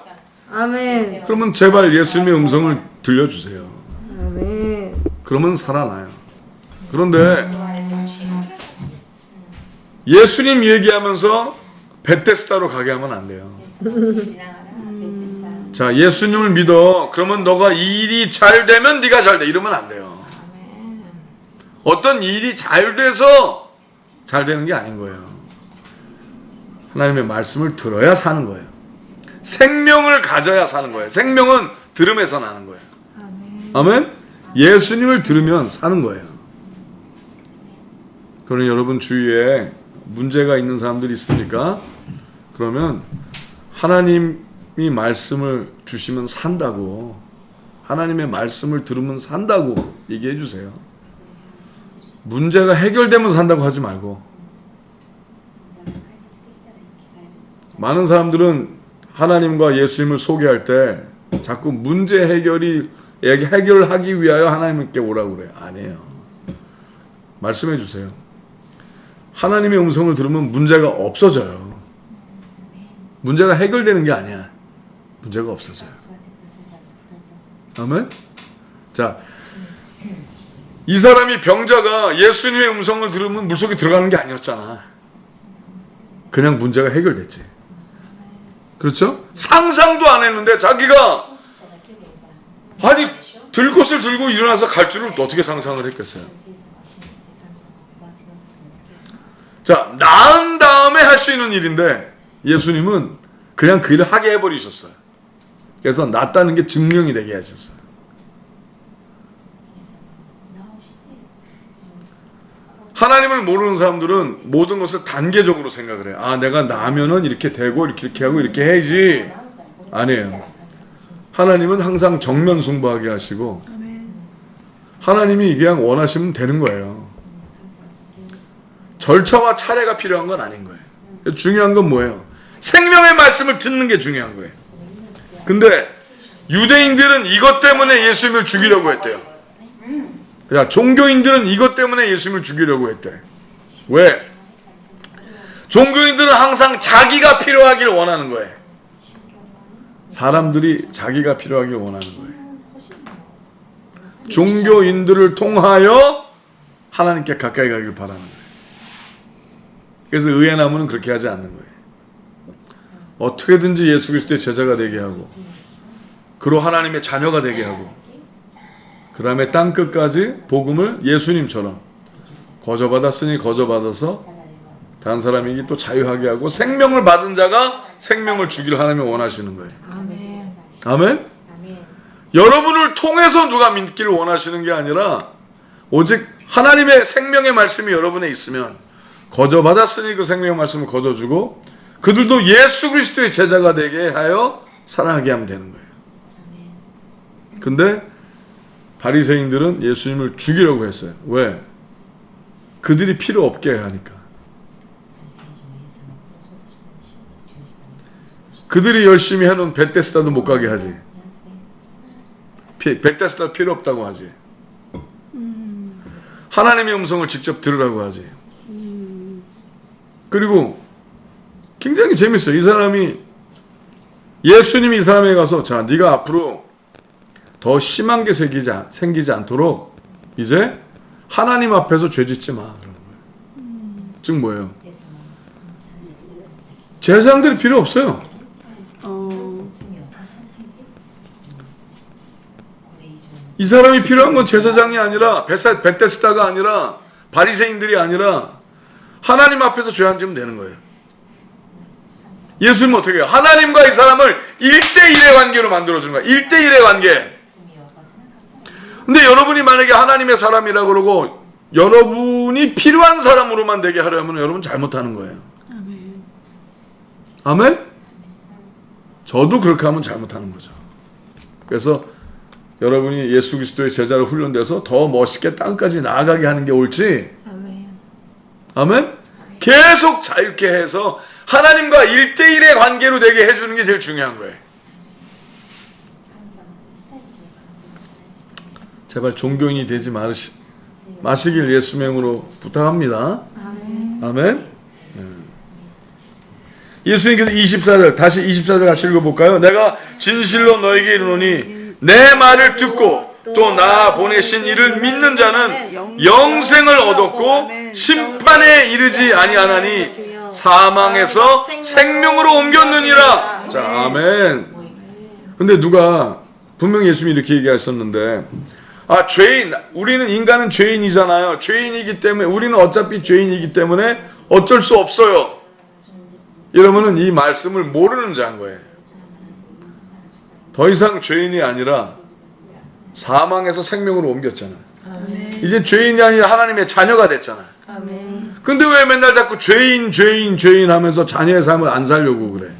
S3: 아멘.
S1: 그러면 제발 예수님의 음성을 들려주세요.
S3: 아멘.
S1: 그러면 살아나요. 그런데 예수님 얘기하면서 베데스다로 가게 하면 안 돼요. 자, 예수님을 믿어. 그러면 너가 이 일이 잘 되면 네가 잘 돼. 이러면 안 돼요. 어떤 일이 잘 돼서 잘 되는 게 아닌 거예요. 하나님의 말씀을 들어야 사는 거예요. 생명을 가져야 사는 거예요. 생명은 들음에서 나는 거예요. 아멘. 예수님을 들으면 사는 거예요. 그러니 여러분 주위에 문제가 있는 사람들이 있습니까? 그러면 하나님이 말씀을 주시면 산다고, 하나님의 말씀을 들으면 산다고 얘기해 주세요. 문제가 해결되면 산다고 하지 말고. 많은 사람들은 하나님과 예수님을 소개할 때 자꾸 문제 해결하기 위하여 하나님께 오라고 그래요. 아니에요. 말씀해 주세요. 하나님의 음성을 들으면 문제가 없어져요. 문제가 해결되는 게 아니야. 문제가 없어져요. 아멘? 자, 이 사람이 병자가 예수님의 음성을 들으면 물속에 들어가는 게 아니었잖아. 그냥 문제가 해결됐지. 그렇죠? 상상도 안 했는데 자기가 아니 들 것을 들고 일어나서 갈 줄을 어떻게 상상을 했겠어요? 자, 나은 다음에 할 수 있는 일인데 예수님은 그냥 그 일을 하게 해버리셨어요. 그래서 낫다는 게 증명이 되게 하셨어요. 하나님을 모르는 사람들은 모든 것을 단계적으로 생각을 해요. 아, 내가 나면은 이렇게 되고 이렇게 하고 이렇게 해야지. 아니에요. 하나님은 항상 정면 승부하게 하시고 하나님이 그냥 원하시면 되는 거예요. 절차와 차례가 필요한 건 아닌 거예요. 중요한 건 뭐예요? 생명의 말씀을 듣는 게 중요한 거예요. 근데 유대인들은 이것 때문에 예수님을 죽이려고 했대요. 야, 종교인들은 이것 때문에 예수님을 죽이려고 했대. 왜? 종교인들은 항상 자기가 필요하길 원하는 거예요. 사람들이 자기가 필요하길 원하는 거예요. 종교인들을 통하여 하나님께 가까이 가길 바라는 거예요. 그래서 의의 나무는 그렇게 하지 않는 거예요. 어떻게든지 예수 그리스도의 제자가 되게 하고 그로 하나님의 자녀가 되게 하고 그 다음에 땅끝까지 복음을 예수님처럼 거저받았으니 거저받아서 다른 사람에게 또 자유하게 하고 생명을 받은 자가 생명을 주기를 하나님이 원하시는 거예요.
S3: 아멘.
S1: 아멘? 여러분을 통해서 누가 믿기를 원하시는 게 아니라 오직 하나님의 생명의 말씀이 여러분에 있으면 거저 받았으니 그 생명의 말씀을 거저 주고 그들도 예수 그리스도의 제자가 되게 하여 사랑하게 하면 되는 거예요. 근데 바리새인들은 예수님을 죽이려고 했어요. 왜? 그들이 필요 없게 하니까. 그들이 열심히 해놓은 베데스다도 못 가게 하지. 베데스다 필요 없다고 하지. 하나님의 음성을 직접 들으라고 하지. 그리고 굉장히 재밌어요. 이 사람이 예수님이 이 사람에게 가서 자 네가 앞으로 더 심한 게 생기지 않도록 이제 하나님 앞에서 죄 짓지 마. 그런 거예요. 즉 뭐예요? 제사장들이 필요 없어요. 이 사람이 필요한 건 제사장이 아니라 베데스다가 아니라 바리새인들이 아니라 하나님 앞에서 죄 안 지면 되는 거예요. 예수님은 어떻게 해요? 하나님과 이 사람을 1대1의 관계로 만들어주는 거예요. 1대1의 관계. 근데 여러분이 만약에 하나님의 사람이라 그러고 여러분이 필요한 사람으로만 되게 하려면 여러분 잘못하는 거예요.
S4: 아멘.
S1: 아멘? 저도 그렇게 하면 잘못하는 거죠. 그래서 여러분이 예수 그리스도의 제자로 훈련돼서 더 멋있게 땅까지 나아가게 하는 게 옳지.
S4: 아멘.
S1: 아멘? 계속 자유케 해서 하나님과 1대1의 관계로 되게 해주는 게 제일 중요한 거예요. 제발 종교인이 되지 마시길 예수님으로 부탁합니다.
S4: 아멘.
S1: 아멘? 예수님께서 24절 다시 24절 같이 읽어볼까요? 내가 진실로 너에게 이르노니 내 말을 듣고 또 나 보내신 이를 믿는 자는 영생을 얻었고 심판에 이르지 아니하나니 사망에서 생명으로 옮겼느니라. 자, 아멘. 근데 누가 분명히 예수님이 이렇게 얘기하셨는데 죄인, 우리는 인간은 죄인이잖아요. 죄인이기 때문에 우리는 어차피 죄인이기 때문에 어쩔 수 없어요. 이러면은 이 말씀을 모르는 자인 거예요. 더 이상 죄인이 아니라 사망에서 생명으로 옮겼잖아.
S4: 아멘.
S1: 이제 죄인이 아니라 하나님의 자녀가 됐잖아.
S4: 아멘.
S1: 근데 왜 맨날 자꾸 죄인 하면서 자녀의 삶을 안 살려고 그래?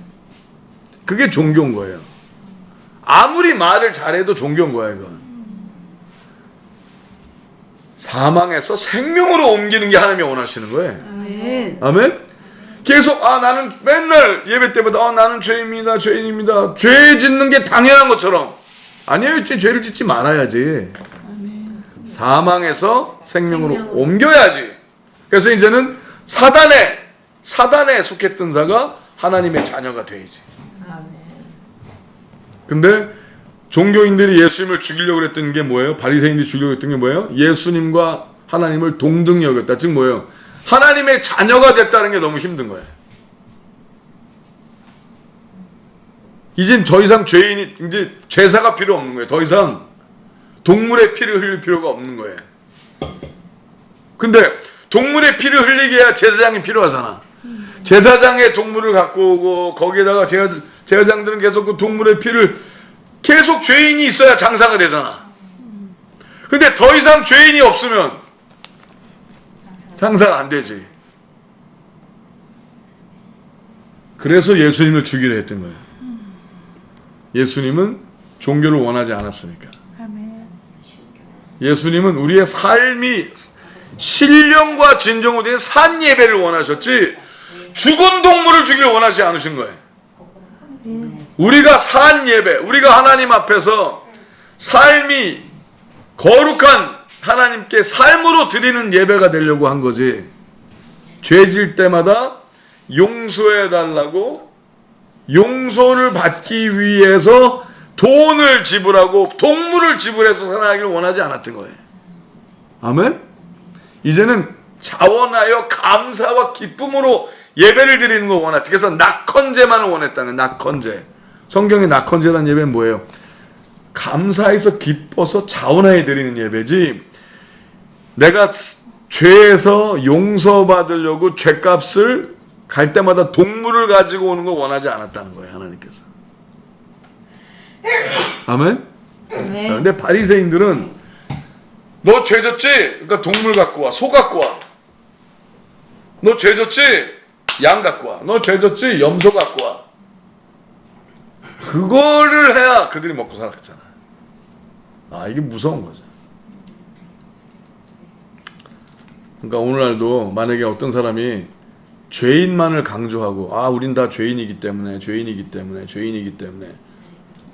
S1: 그게 종교인 거예요. 아무리 말을 잘해도 종교인 거야, 이건. 사망에서 생명으로 옮기는 게 하나님이 원하시는 거예요.
S4: 아멘.
S1: 아멘? 계속 나는 맨날 예배 때마다 나는 죄인입니다. 죄 짓는 게 당연한 것처럼 아니에요. 죄를 짓지 말아야지.
S4: 아멘.
S1: 사망에서 생명으로 옮겨야지. 그래서 이제는 사단에 속했던 자가 하나님의 자녀가 돼야지.
S4: 아멘.
S1: 근데 종교인들이 예수님을 죽이려고 했던 게 뭐예요? 바리새인들이 죽이려고 했던 게 뭐예요? 예수님과 하나님을 동등히 여겼다. 즉 뭐예요? 하나님의 자녀가 됐다는 게 너무 힘든 거예요. 이젠 더 이상 이제 제사가 필요 없는 거예요. 더 이상 동물의 피를 흘릴 필요가 없는 거예요. 근데 동물의 피를 흘리게 해야 제사장이 필요하잖아. 제사장의 동물을 갖고 오고 거기에다가 제사장들은 계속 그 동물의 피를 계속 죄인이 있어야 장사가 되잖아. 근데 더 이상 죄인이 없으면 장사가 안 되지. 그래서 예수님을 죽이려 했던 거예요. 예수님은 종교를 원하지 않았으니까.
S4: 아멘.
S1: 예수님은 우리의 삶이 신령과 진정으로 된 산 예배를 원하셨지 죽은 동물을 죽이려 원하지 않으신 거예요. 우리가 산 예배, 우리가 하나님 앞에서 삶이 거룩한 하나님께 삶으로 드리는 예배가 되려고 한 거지. 죄질 때마다 용서해달라고 용서를 받기 위해서 돈을 지불하고 동물을 지불해서 살아가기를 원하지 않았던 거예요. 아멘? 이제는 자원하여 감사와 기쁨으로 예배를 드리는 걸 원했지. 그래서 낙헌제만을 원했다는 낙헌제. 성경의 낙헌제라는 예배는 뭐예요? 감사해서 기뻐서 자원하여 드리는 예배지. 내가 죄에서 용서받으려고 죄값을 갈 때마다 동물을 가지고 오는 걸 원하지 않았다는 거예요. 하나님께서. 아멘? 자, 근데 바리새인들은 너 죄졌지? 그러니까 동물 갖고 와. 소 갖고 와. 너 죄졌지? 양 갖고 와. 너 죄졌지? 염소 갖고 와. 그거를 해야 그들이 먹고 살았잖아. 아, 이게 무서운 거죠. 그러니까 오늘날도 만약에 어떤 사람이 죄인만을 강조하고, 아, 우린 다 죄인이기 때문에,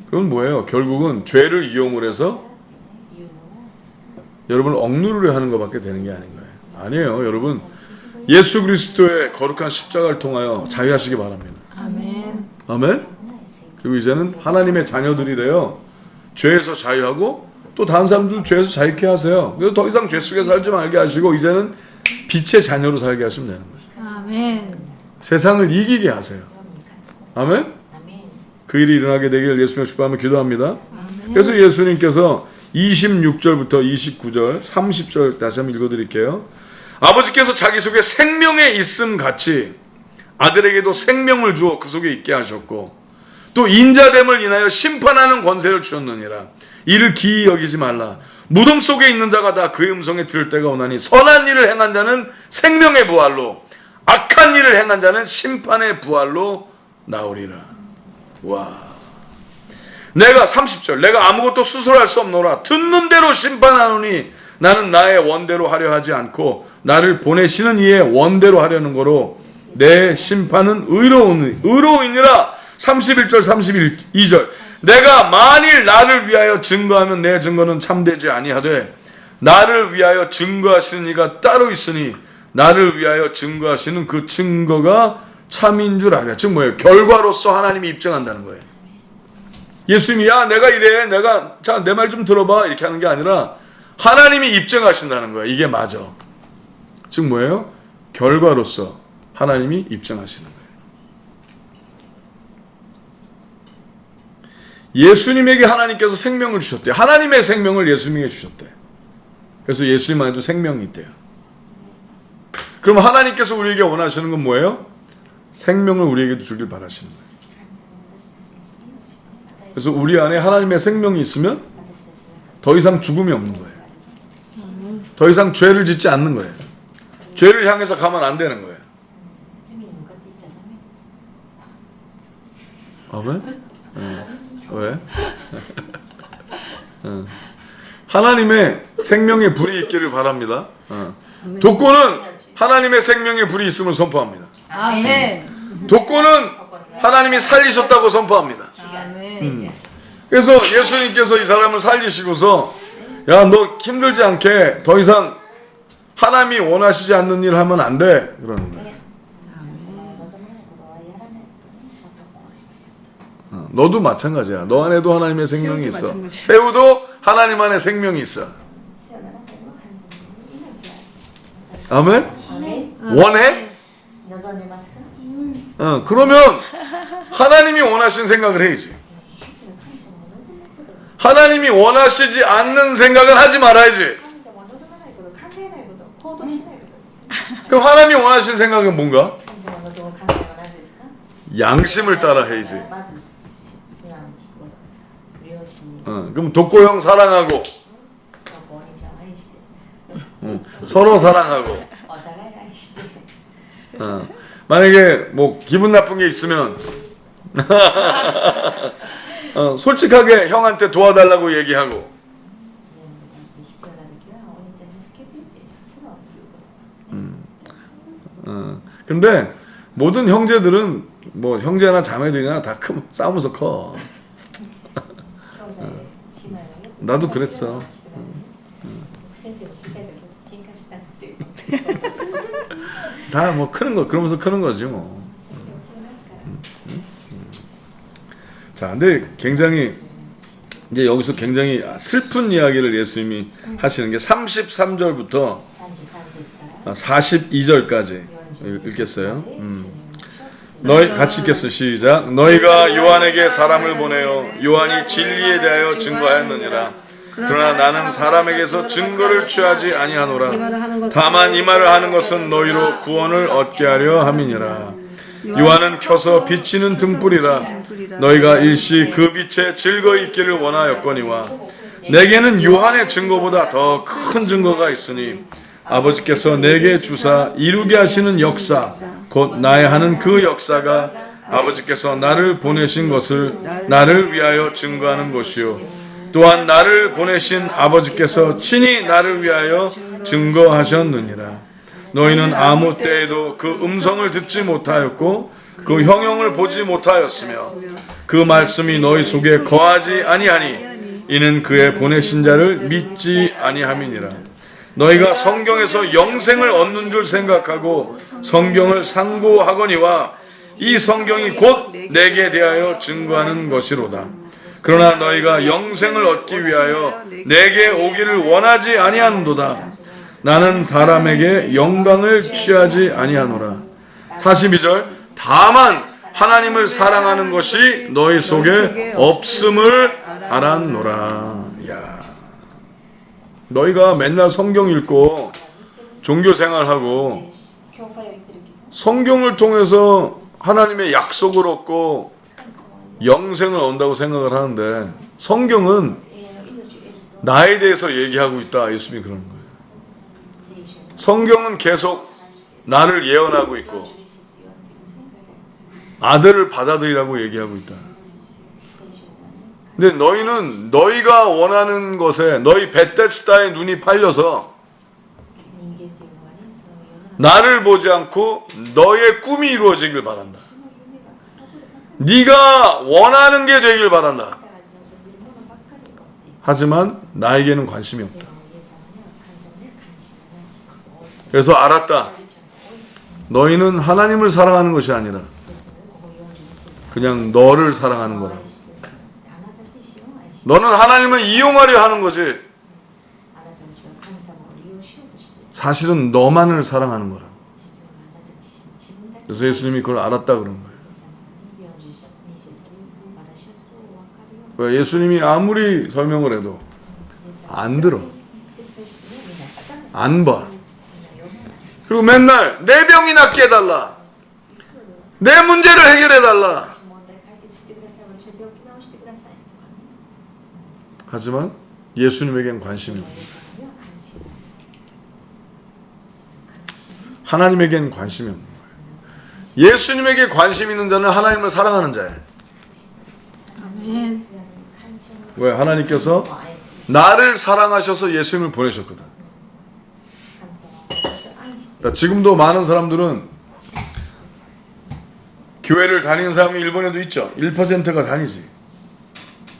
S1: 그건 뭐예요? 결국은 죄를 이용을 해서 여러분을 억누르려 하는 것밖에 되는 게 아닌 거예요. 아니에요, 여러분. 예수 그리스도의 거룩한 십자가를 통하여 자유하시기 바랍니다.
S3: 아멘.
S1: 아멘. 그리고 이제는 하나님의 자녀들이 되어 죄에서 자유하고 또 다른 사람들도 죄에서 자유케 하세요. 그래서 더 이상 죄 속에 살지 말게 하시고 이제는 빛의 자녀로 살게 하시면 되는 거예요.
S3: 아멘.
S1: 세상을 이기게 하세요. 아멘.
S2: 아멘.
S1: 그 일이 일어나게 되기를 예수님의 축복하며 기도합니다. 그래서 예수님께서 26절부터 29절, 30절 다시 한번 읽어드릴게요. 아버지께서 자기 속에 생명의 있음 같이 아들에게도 생명을 주어 그 속에 있게 하셨고 또 인자됨을 인하여 심판하는 권세를 주셨느니라. 이를 기이 여기지 말라. 무덤 속에 있는 자가 다 그의 음성에 들을 때가 오나니 선한 일을 행한 자는 생명의 부활로 악한 일을 행한 자는 심판의 부활로 나오리라. 와. 내가 30절 내가 아무것도 스스로 수 없노라. 듣는 대로 심판하노니 나는 나의 원대로 하려 하지 않고 나를 보내시는 이의 원대로 하려는 거로 내 심판은 의로우니라. 31절 32절 내가 만일 나를 위하여 증거하면 내 증거는 참되지 아니하되 나를 위하여 증거하시는 이가 따로 있으니 나를 위하여 증거하시는 그 증거가 참인 줄 아냐. 즉 뭐예요? 결과로서 하나님이 입증한다는 거예요. 예수님이 야 내가 이래 내가 자 내 말 좀 들어봐 이렇게 하는 게 아니라 하나님이 입증하신다는 거예요. 이게 맞아. 즉 뭐예요? 결과로서 하나님이 입증하시는 거예요. 예수님에게 하나님께서 생명을 주셨대요. 하나님의 생명을 예수님에게 주셨대요. 그래서 예수님 안에도 생명이 있대요. 그럼 하나님께서 우리에게 원하시는 건 뭐예요? 생명을 우리에게도 주길 바라시는 거예요. 그래서 우리 안에 하나님의 생명이 있으면 더 이상 죽음이 없는 거예요. 더 이상 죄를 짓지 않는 거예요. 죄를 향해서 가면 안 되는 거예요. 아멘? 왜? 하나님의 생명의 불이 있기를 바랍니다. 독고는 하나님의 생명의 불이 있음을 선포합니다.
S3: 아멘.
S1: 독고는 하나님이 살리셨다고 선포합니다.
S3: 아멘.
S1: 그래서 예수님께서 이 사람을 살리시고서 야, 너 힘들지 않게 더 이상 하나님이 원하시지 않는 일을 하면 안 돼. 그러는 거예요. 너도 마찬가지야. 너 안에도 하나님의 생명이 있어. 새우도 하나님 안에 생명이 있어. 아멘? 원해? 그러면 하나님이 원하신 생각을 해야지. 하나님이 원하시지 않는 생각은 하지 말아야지. 그럼 하나님이 원하시는 생각은 뭔가? 양심을 따라 해야지. 그럼 독고형 사랑하고 서로 사랑하고 만약에 뭐 기분 나쁜 게 있으면 솔직하게 형한테 도와달라고 얘기하고 근데 모든 형제들은 뭐 형제나 자매들이나 다 싸우면서 커. 나도 그랬어. 다 뭐 크는 거 그러면서 크는 거지 뭐. 자, 근데 굉장히 이제 여기서 굉장히 슬픈 이야기를 예수님이 하시는 게 33절부터 42절까지 읽겠어요. 너희 같이 읽겠어요. 시작. 너희가 요한에게 사람을 보내어 요한이 진리에 대하여 증거하였느니라. 그러나 나는 사람에게서 증거를 취하지 아니하노라. 다만 이 말을 하는 것은 너희로 구원을 얻게 하려 함이니라. 요한은 켜서 비치는 등불이라. 너희가 일시 그 빛에 즐거이 있기를 원하였거니와 내게는 요한의 증거보다 더 큰 증거가 있으니 아버지께서 내게 주사 이루게 하시는 역사 곧 나의 하는 그 역사가 아버지께서 나를 보내신 것을 나를 위하여 증거하는 것이요 또한 나를 보내신 아버지께서 친히 나를 위하여 증거하셨느니라. 너희는 아무 때에도 그 음성을 듣지 못하였고 그 형용을 보지 못하였으며 그 말씀이 너희 속에 거하지 아니하니 이는 그의 보내신 자를 믿지 아니함이니라. 너희가 성경에서 영생을 얻는 줄 생각하고 성경을 상고하거니와 이 성경이 곧 내게 대하여 증거하는 것이로다. 그러나 너희가 영생을 얻기 위하여 내게 오기를 원하지 아니하는도다. 나는 사람에게 영광을 취하지 아니하노라. 42절 다만 하나님을 사랑하는 것이 너희 속에 없음을 알았노라. 야, 너희가 맨날 성경 읽고 종교 생활하고
S2: 教会を言ってるけど
S1: 성경을 통해서 하나님의 약속을 얻고
S2: 神様は
S1: 영생을 얻는다고 생각을 하는데 성경은
S2: 永遠の命を得ると
S1: 나에 대해서 얘기하고 있다. 예수님이 그런 거예요.
S2: 聖書の
S1: 성경은 계속 나를 예언하고 있고
S2: 主に説言われてるね
S1: 아들을 받아들이라고 얘기하고 있다.
S2: 聖書はね
S1: 근데 너희는 너희가 원하는 것에 너희 베데스다의 눈이 팔려서
S2: 人間っていうのはねその世の中
S1: 나를 보지 않고 너의 꿈이 이루어지길 바란다.
S2: の夢が片取れば
S1: 네가 원하는 게 되길 바란다.
S2: だから望んでいるものばっかりをっていう
S1: 하지만 나에게는 관심이
S2: で
S1: 없다.
S2: もイエス様には完全に関心がない人が多い
S1: 그래서 알았다.
S2: クリスチャンが多い
S1: 너희는 하나님을 사랑하는 것이 아니라
S2: ですのでここ42節
S1: 그냥 너를 사랑하는 거라.
S2: 愛しているあなた自身を愛している
S1: 너는 하나님을 이용하려 하는 거지.
S2: あなたたちは神様を利用しようとしている
S1: 사실은 너만을 사랑하는 거라.
S2: 実はあなた自身自分だけ
S1: 그래서 예수님이 그걸 알았다 그런 거예요.
S2: イエス様がね42節に私はそれを分かるように
S1: 왜 예수님이 아무리 설명을 해도
S2: イエス様が
S1: 안 들어.
S2: 説明してもみんな頭に
S1: 안 봐.
S2: みんな読まない
S1: 그리고 맨날 내 병이 낫게 해달라. 내 문제를 해결해달라.
S2: 問題解決してください私の病気治してくださいとかね
S1: 하지만 예수님에겐 관심이
S2: イエ
S1: 없고
S2: ス様には関心がないその関心
S1: 하나님에겐 관심이 없는 거예요. 예수님에게 관심 있는 자는 하나님을 사랑하는 자예요.
S2: 関心
S1: 왜? 하나님께서
S2: を愛する
S1: 나를 사랑하셔서 예수님을 보내셨거든.
S2: 神様は私を愛して
S1: 그러니까 지금도 많은 사람들은 교회를 다니는 사람이 일본에도 있죠. 1%가 다니지.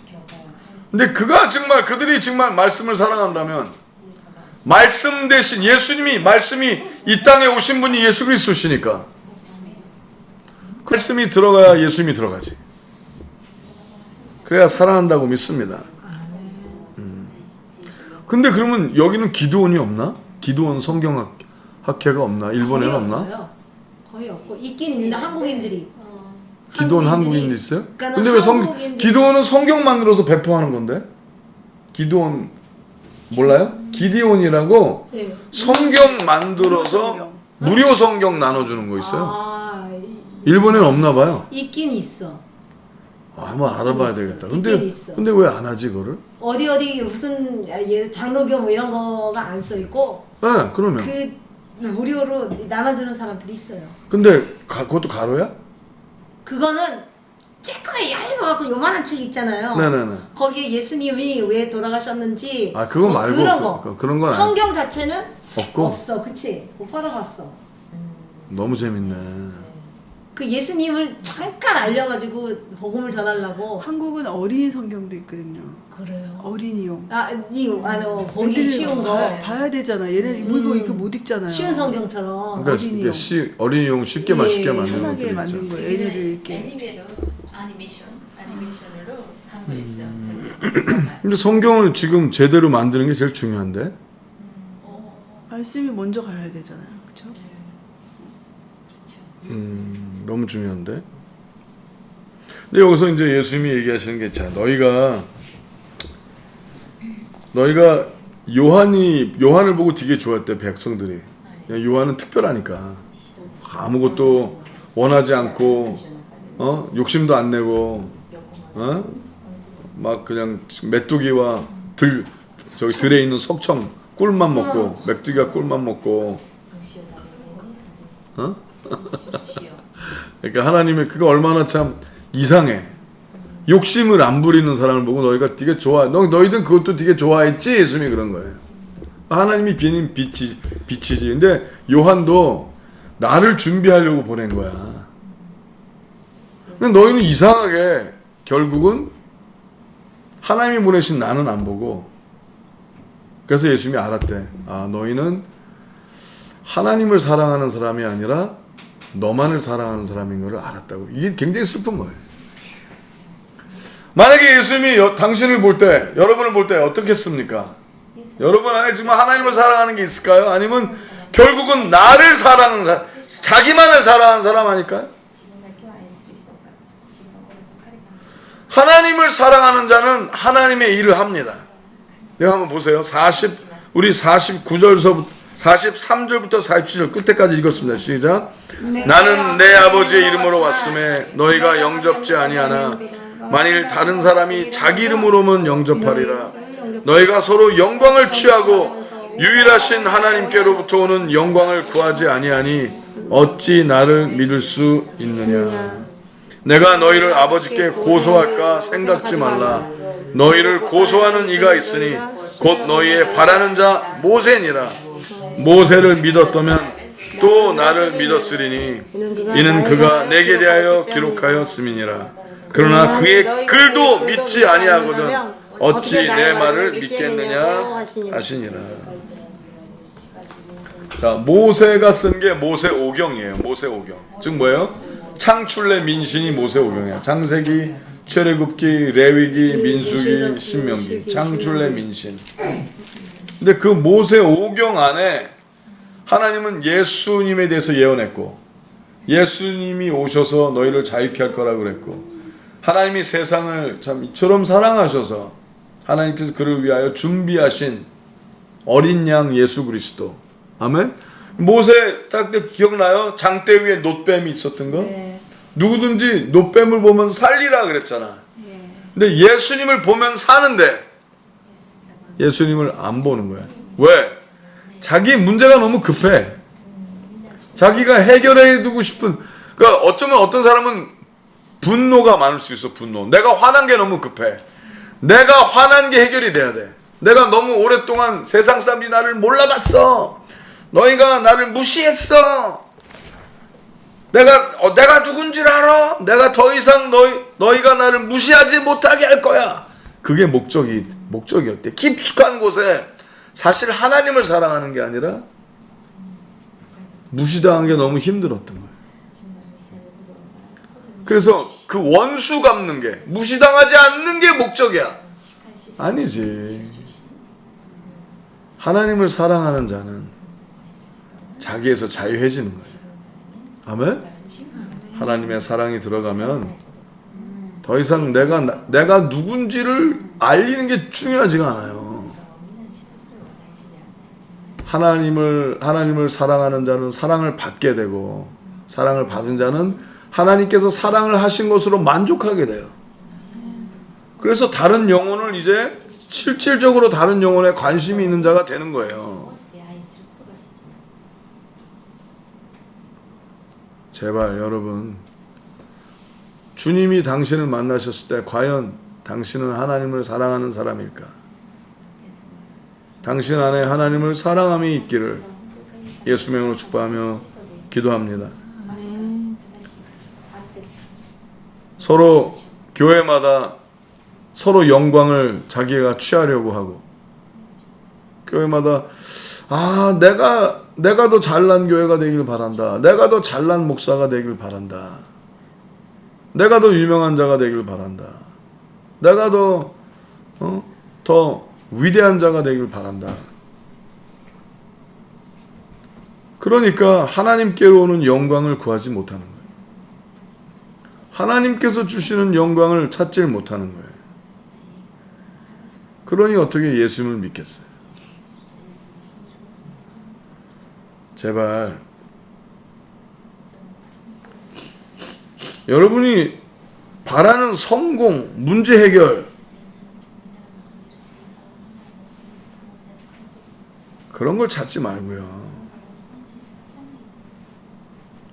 S2: 教会を変え
S1: 근데 그들이 정말 말씀을 사랑한다면
S2: イエス様を
S1: 말씀 대신 말씀이 이 땅에 오신 분이 예수 그리스도시니까 그 말씀이 들어가야 예수님이 들어가지. 그래야 사랑한다고 믿습니다. 근데 그러면 여기는 기도원이 없나? 기도원 성경학회가 없나? 일본에는
S3: 거의
S1: 없나?
S3: 없어요. 거의 없고 있긴 있는데 한국인들이
S1: 기도원 한국인도 있어요?
S3: 그러니까는
S1: 근데 왜
S3: 한국인들이-
S1: 기도원은 성경 만들어서 배포하는 건데? 기도원 몰라요? 기디온이라고
S3: 예.
S1: 성경 만들어서
S4: 성경.
S1: 무료 성경 나눠주는 거 있어요.
S3: 아,
S1: 일본에는 없나 봐요.
S3: 있긴 있어.
S1: 한번 알아봐야 되겠다.
S3: 있긴
S1: 근데
S3: 있어.
S1: 왜 안 하지 그거를?
S3: 어디 무슨 장로교 뭐 이런 거가 안 써 있고
S1: 네, 그러면.
S3: 그 무료로 나눠주는 사람들이 있어요.
S1: 근데 그것도 가로야?
S3: 그거는 쬐끄매 얇아갖고 요만한 책 있잖아요.
S1: 네네네.
S3: 거기에 예수님이 왜 돌아가셨는지
S1: 아 그거
S3: 뭐
S1: 말고
S3: 그런 거.
S1: 그런 건 아니.
S3: 성경 자체는
S1: 없고
S3: 없어, 그치? 못 받아봤어.
S1: 너무 재밌네.
S3: 그 예수님을 잠깐 알려가지고 복음을 전하려고.
S4: 한국은 어린이 성경도 있거든요.
S3: 그래요.
S4: 어린이용.
S3: 보기
S4: 애들이
S3: 쉬운 거.
S4: 봐야 되잖아. 얘네 이거 못 읽잖아요.
S3: 쉬운 성경처럼.
S1: 그러니까
S4: 어린이용.
S1: 이게 어린이용 쉽게
S3: 예,
S1: 쉽게 만드는
S4: 편하게
S1: 것들 있죠.
S4: 만든 거예요. 애들을 이렇게.
S2: 애니메이션으로 한 거 있어요.
S1: 근데 성경을 지금 제대로 만드는 게 제일 중요한데.
S4: 말씀이 먼저 가야 되잖아요. 그렇죠?
S1: 너무 중요한데. 근데 여기서 이제 예수님이 얘기하시는 게 자, 너희가 요한을 보고 되게 좋아했대 백성들이. 요한은 특별하니까 아무것도 원하지 않고 욕심도 안 내고 막 그냥 메뚜기와 저기 들에 있는 석청 꿀만 먹고 맥두기가 꿀만 먹고 어? 그러니까 하나님의 그거 얼마나 참 이상해. 욕심을 안 부리는 사람을 보고 너희가 되게 좋아. 너희들 그것도 되게 좋아했지? 예수님이 그런 거예요. 하나님이 비는 빛이지. 근데 요한도 나를 준비하려고 보낸 거야. 근데 너희는 이상하게 결국은 하나님이 보내신 나는 안 보고, 그래서 예수님이 알았대. 아, 너희는 하나님을 사랑하는 사람이 아니라 너만을 사랑하는 사람인 걸 알았다고. 이게 굉장히 슬픈 거예요. 만약에 예수님이 당신을 볼 때, 여러분을 볼 때 어떻겠습니까? 여러분 안에 지금 하나님을 사랑하는 게 있을까요? 아니면 결국은 나를 사랑하는 사람, 자기만을 사랑하는 사람 아닐까요? 하나님을 사랑하는 자는 하나님의 일을 합니다. 내가 한번 보세요. 우리 49절서부터 43절부터 47절 끝에까지 읽었습니다. 시작. 나는 내 아버지의 이름으로 왔음에 너희가 영접지 아니하나 만일 다른 사람이 자기 이름으로 오면 영접하리라. 너희가 서로 영광을 취하고 유일하신 하나님께로부터 오는 영광을 구하지 아니하니 어찌 나를 믿을 수 있느냐. 내가 너희를 아버지께 고소할까 생각지 말라. 너희를 고소하는 이가 있으니 곧 너희의 바라는 자 모세니라. 모세를 믿었다면 또 나를 믿었으리니 이는 그가 내게 대하여 기록하였음이니라. 그러나 그의 글도 믿지 아니하거든 어찌 내 말을 믿겠느냐 하시니라. 자, 모세가 쓴 게 모세오경이에요. 모세오경. 즉 뭐예요? 창출내 민신이 모세오경이에요. 창세기, 출애굽기, 레위기, 민수기, 신명기. 창출내 민신. 근데 그 모세오경 안에 하나님은 예수님에 대해서 예언했고, 예수님이 오셔서 너희를 자유케 할 거라고 그랬고, 하나님이 세상을 참 이처럼 사랑하셔서 하나님께서 그를 위하여 준비하신 어린 양 예수 그리스도. 아멘. 모세 딱 기억나요? 장대 위에 놋뱀이 있었던 거?
S3: 네.
S1: 누구든지 놋뱀을 보면 살리라 그랬잖아. 근데 예수님을 보면 사는데 예수님을 안 보는 거야. 왜? 자기 문제가 너무 급해. 자기가 해결해 두고 싶은, 그러니까 어쩌면 어떤 사람은 분노가 많을 수 있어. 분노. 내가 화난 게 너무 급해. 내가 화난 게 해결이 돼야 돼. 내가 너무 오랫동안 세상 사람들이 나를 몰라봤어. 너희가 나를 무시했어. 내가 누군지를 알아. 내가 더 이상 너희가 나를 무시하지 못하게 할 거야. 그게 목적이었대. 깊숙한 곳에 사실 하나님을 사랑하는 게 아니라 무시당한 게 너무 힘들었던 거예요. 그래서 그 원수 갚는 게, 무시당하지 않는 게 목적이야. 아니지. 하나님을 사랑하는 자는 자기에서 자유해지는 거예요. 아멘? 하나님의 사랑이 들어가면 더 이상 내가 누군지를 알리는 게 중요하지가 않아요. 하나님을 사랑하는 자는 사랑을 받게 되고, 사랑을 받은 자는 하나님께서 사랑을 하신 것으로 만족하게 돼요. 그래서 다른 영혼을 이제 실질적으로 다른 영혼에 관심이 있는 자가 되는 거예요. 제발 여러분, 주님이 당신을 만나셨을 때 과연 당신은 하나님을 사랑하는 사람일까? 당신 안에 하나님을 사랑함이 있기를 예수 명으로 축복하며 기도합니다. 서로 교회마다 서로 영광을 자기가 취하려고 하고, 교회마다 내가 더 잘난 교회가 되길 바란다. 내가 더 잘난 목사가 되길 바란다. 내가 더 유명한 자가 되길 바란다. 내가 더 위대한 자가 되길 바란다. 그러니까 하나님께로 오는 영광을 구하지 못하는 거예요. 하나님께서 주시는 영광을 찾지 못하는 거예요. 그러니 어떻게 예수님을 믿겠어요? 제발 여러분이 바라는 성공, 문제 해결, 그런 걸 찾지 말고요.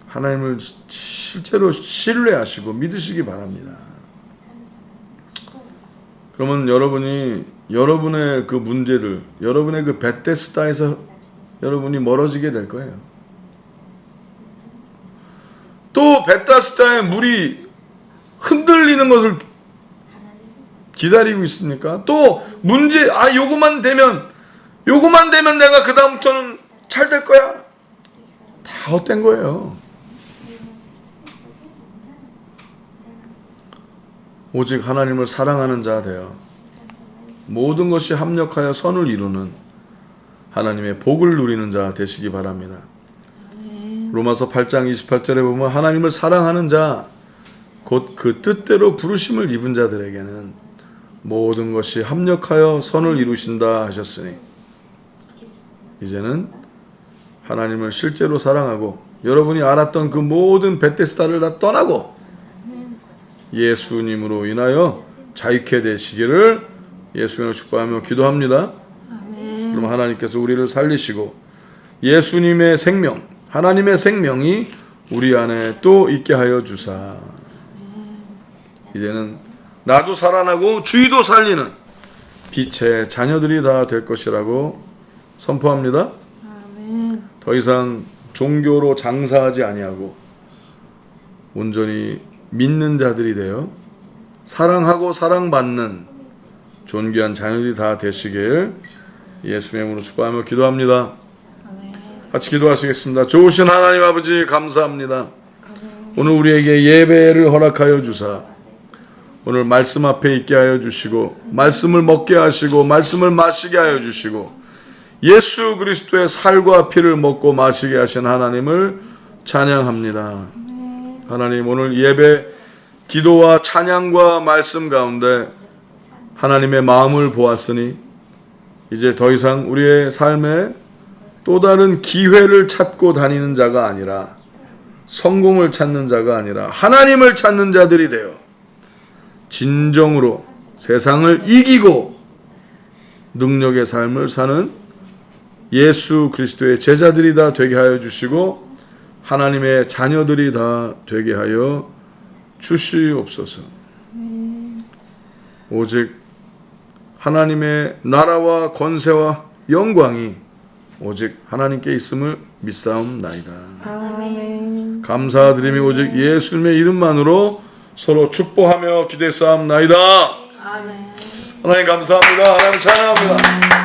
S1: 하나님을 실제로 신뢰하시고 믿으시기 바랍니다. 그러면 여러분이 여러분의 그 문제들, 여러분의 그 베데스다에서 여러분이 멀어지게 될 거예요. 또 베데스다의 물이 흔들리는 것을 기다리고 있습니까? 또 문제, 요거만 되면 내가 그 다음부터는 잘 될 거야. 다 헛된 거예요. 오직 하나님을 사랑하는 자 되어 모든 것이 합력하여 선을 이루는 하나님의 복을 누리는 자 되시기 바랍니다. 로마서 8장 28절에 보면 하나님을 사랑하는 자, 곧 그 뜻대로 부르심을 입은 자들에게는 모든 것이 합력하여 선을 이루신다 하셨으니 이제는 하나님을 실제로 사랑하고 여러분이 알았던 그 모든 베데스다를 다 떠나고 예수님으로 인하여 자유케 되시기를 예수님으로 축복하며 기도합니다. 그럼 하나님께서 우리를 살리시고 예수님의 생명, 하나님의 생명이 우리 안에 또 있게 하여 주사 이제는 나도 살아나고 주위도 살리는 빛의 자녀들이 다 될 것이라고 선포합니다. 더 이상 종교로 장사하지 아니하고 온전히 믿는 자들이 되어 사랑하고 사랑받는 존귀한 자녀들이 다 되시길 예수님의 이름으로 축복하며 기도합니다. 같이 기도하시겠습니다. 좋으신 하나님 아버지 감사합니다. 오늘 우리에게 예배를 허락하여 주사 오늘 말씀 앞에 있게 하여 주시고 말씀을 먹게 하시고 말씀을 마시게 하여 주시고 예수 그리스도의 살과 피를 먹고 마시게 하신 하나님을 찬양합니다. 하나님 오늘 예배 기도와 찬양과 말씀 가운데 하나님의 마음을 보았으니 이제 더 이상 우리의 삶에 또 다른 기회를 찾고 다니는 자가 아니라 성공을 찾는 자가 아니라 하나님을 찾는 자들이 되어 진정으로 세상을 이기고 능력의 삶을 사는 예수 그리스도의 제자들이 다 되게 하여 주시고 하나님의 자녀들이 다 되게 하여 주시옵소서. 오직 하나님의 나라와 권세와 영광이 오직 하나님께 있음을 믿사옵나이다. 감사드리며 오직 예수님의 이름만으로 서로 축복하며 기대사옵나이다. 하나님 감사합니다. 하나님 찬양합니다.